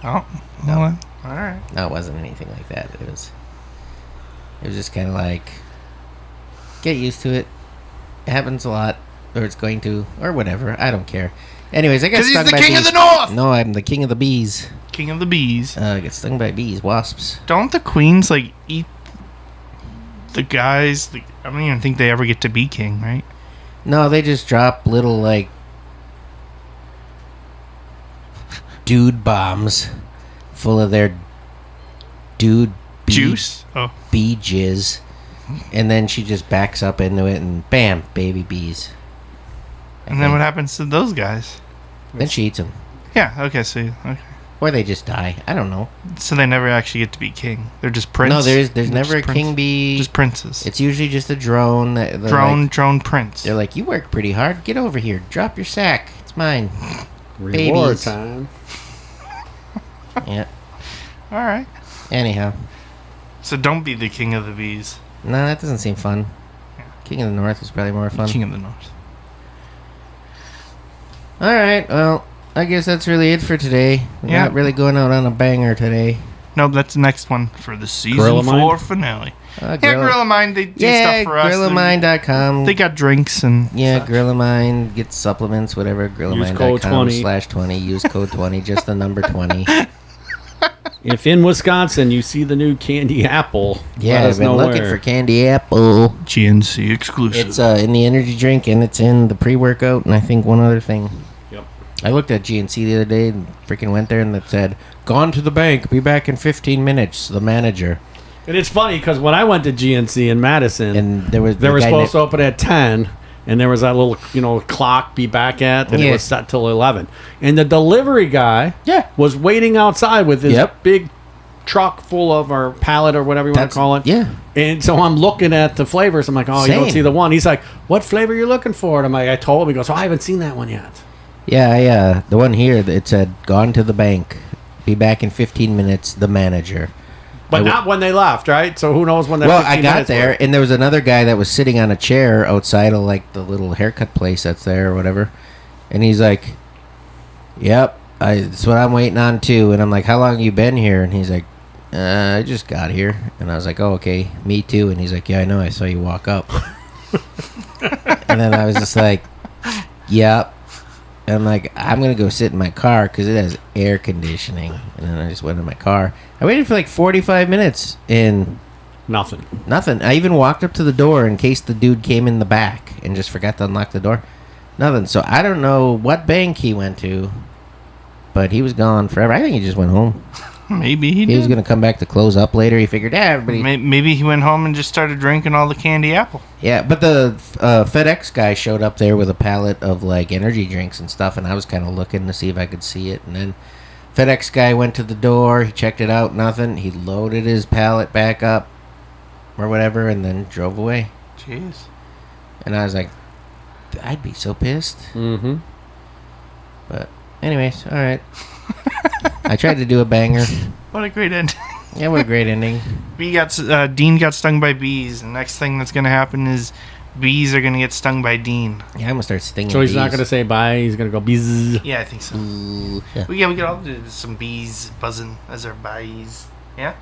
Oh, no. All right. No, it wasn't anything like that. It was just kind of like, get used to it. It happens a lot, or it's going to, or whatever. I don't care. Anyways, I got stung by bees. 'Cause he's the king of the north! No, I'm the king of the bees. King of the bees. I get stung by bees, wasps. Don't the queens, like, eat the guys? I don't even think they ever get to be king, right? No, they just drop little, like, dude bombs full of their dude bee juice. Oh, bee jizz, and then she just backs up into it, and bam, baby bees. And then what happens to those guys? Then she eats them, Yeah. Okay. So okay. or they just die. I don't know. So they never actually get to be king. They're just prince. No, there's They're never a just king bee. Just princes. It's usually just a drone. Drone prince. They're like, you work pretty hard. Get over here. Drop your sack. It's mine. Reward Babies. time. Yeah. All right. Anyhow, So don't be the king of the bees. no, that doesn't seem fun. King of the North is probably more fun. King of the north. All right. Well, I guess that's really it for today. We're Yeah. not really going out on a banger today. No, that's the next one for the season Gorilla Mind? 4 finale. Yeah, Gorilla Mind. They do stuff for us. GorillaMind.com. They got drinks and Yeah, such. Gorilla Mind gets supplements, whatever. code 20. GorillaMind.com/20. Use code 20, just the number 20. If in Wisconsin you see the new candy apple, Yeah, let I've us been know looking where. for Candy Apple. GNC exclusive. It's in the energy drink, and it's in the pre-workout, and I think one other thing. Yep. I looked at GNC the other day and freaking went there, and it said, "Gone to the bank. Be back in 15 minutes." The manager. And it's funny because when I went to GNC in Madison, And there was they the were guy supposed that- to open at 10, and there was that little clock be back at, and it Yeah. was set till 11. And the delivery guy Yeah. was waiting outside with his Yep. big truck full of, or pallet or whatever you want That's- to call it. yeah. And so I'm looking at the flavors. I'm like, oh, you don't Same. see the one. He's like, what flavor are you looking for? And I'm like, I told him. He goes, oh, I haven't seen that one yet. Yeah. The one here, it said, "Gone to the bank. Be back in 15 minutes. The manager." But not when they left, right? So who knows when that Well, 15 I got minutes there, were. and there was another guy that was sitting on a chair outside of like the little haircut place that's there or whatever, and he's like, "Yep, that's what I'm waiting on too." And I'm like, "How long you been here?" And he's like, "I just got here." And I was like, "Oh, okay, me too." And he's like, "Yeah, I know. I saw you walk up." And then I was just like, "Yep." And I'm like, I'm gonna go sit in my car because it has air conditioning. And then I just went in my car. I waited for like 45 minutes and Nothing. nothing. I even walked up to the door in case the dude came in the back and just forgot to unlock the door. Nothing. So I don't know what bank he went to, but he was gone forever. I think he just went home. Maybe he He did. was gonna come back to close up later. He figured, everybody. Maybe he went home and just started drinking all the candy apple. Yeah, but the FedEx guy showed up there with a pallet of like energy drinks and stuff, and I was kind of looking to see if I could see it. And then FedEx guy went to the door, he checked it out, nothing. He loaded his pallet back up or whatever, and then drove away. Jeez. And I was like, I'd be so pissed. Mm-hmm. But anyways, all right. I tried to do a banger. What a great ending. Yeah, what a great ending. Dean got stung by bees. The next thing that's gonna happen is bees are gonna get stung by Dean. Yeah, I'm gonna start stinging. So he's not bees. going to say bye. He's going to go bzz. Yeah, I think so. Ooh, yeah. We could all do some bees buzzing as our bees. Yeah,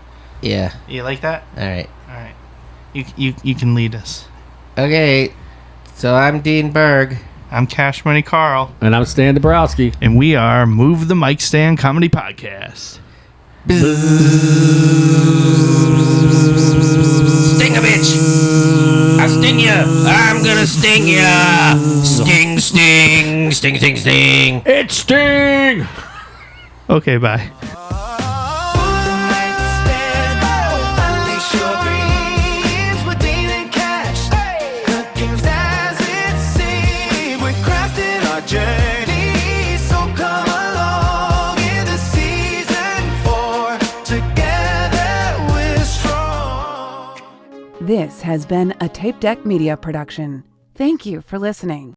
Yeah. you like that? All right. All right. You can lead us. Okay. So I'm Dean Berg. I'm Cash Money Carl, And I'm Stan Dabrowski. and we are Move the Mic Stand Comedy Podcast. Sting a bitch. I'll sting ya. I'm gonna sting ya. Sting, sting, sting, sting, sting. It's Sting! Okay, bye. This has been a Tape Deck Media production. Thank you for listening.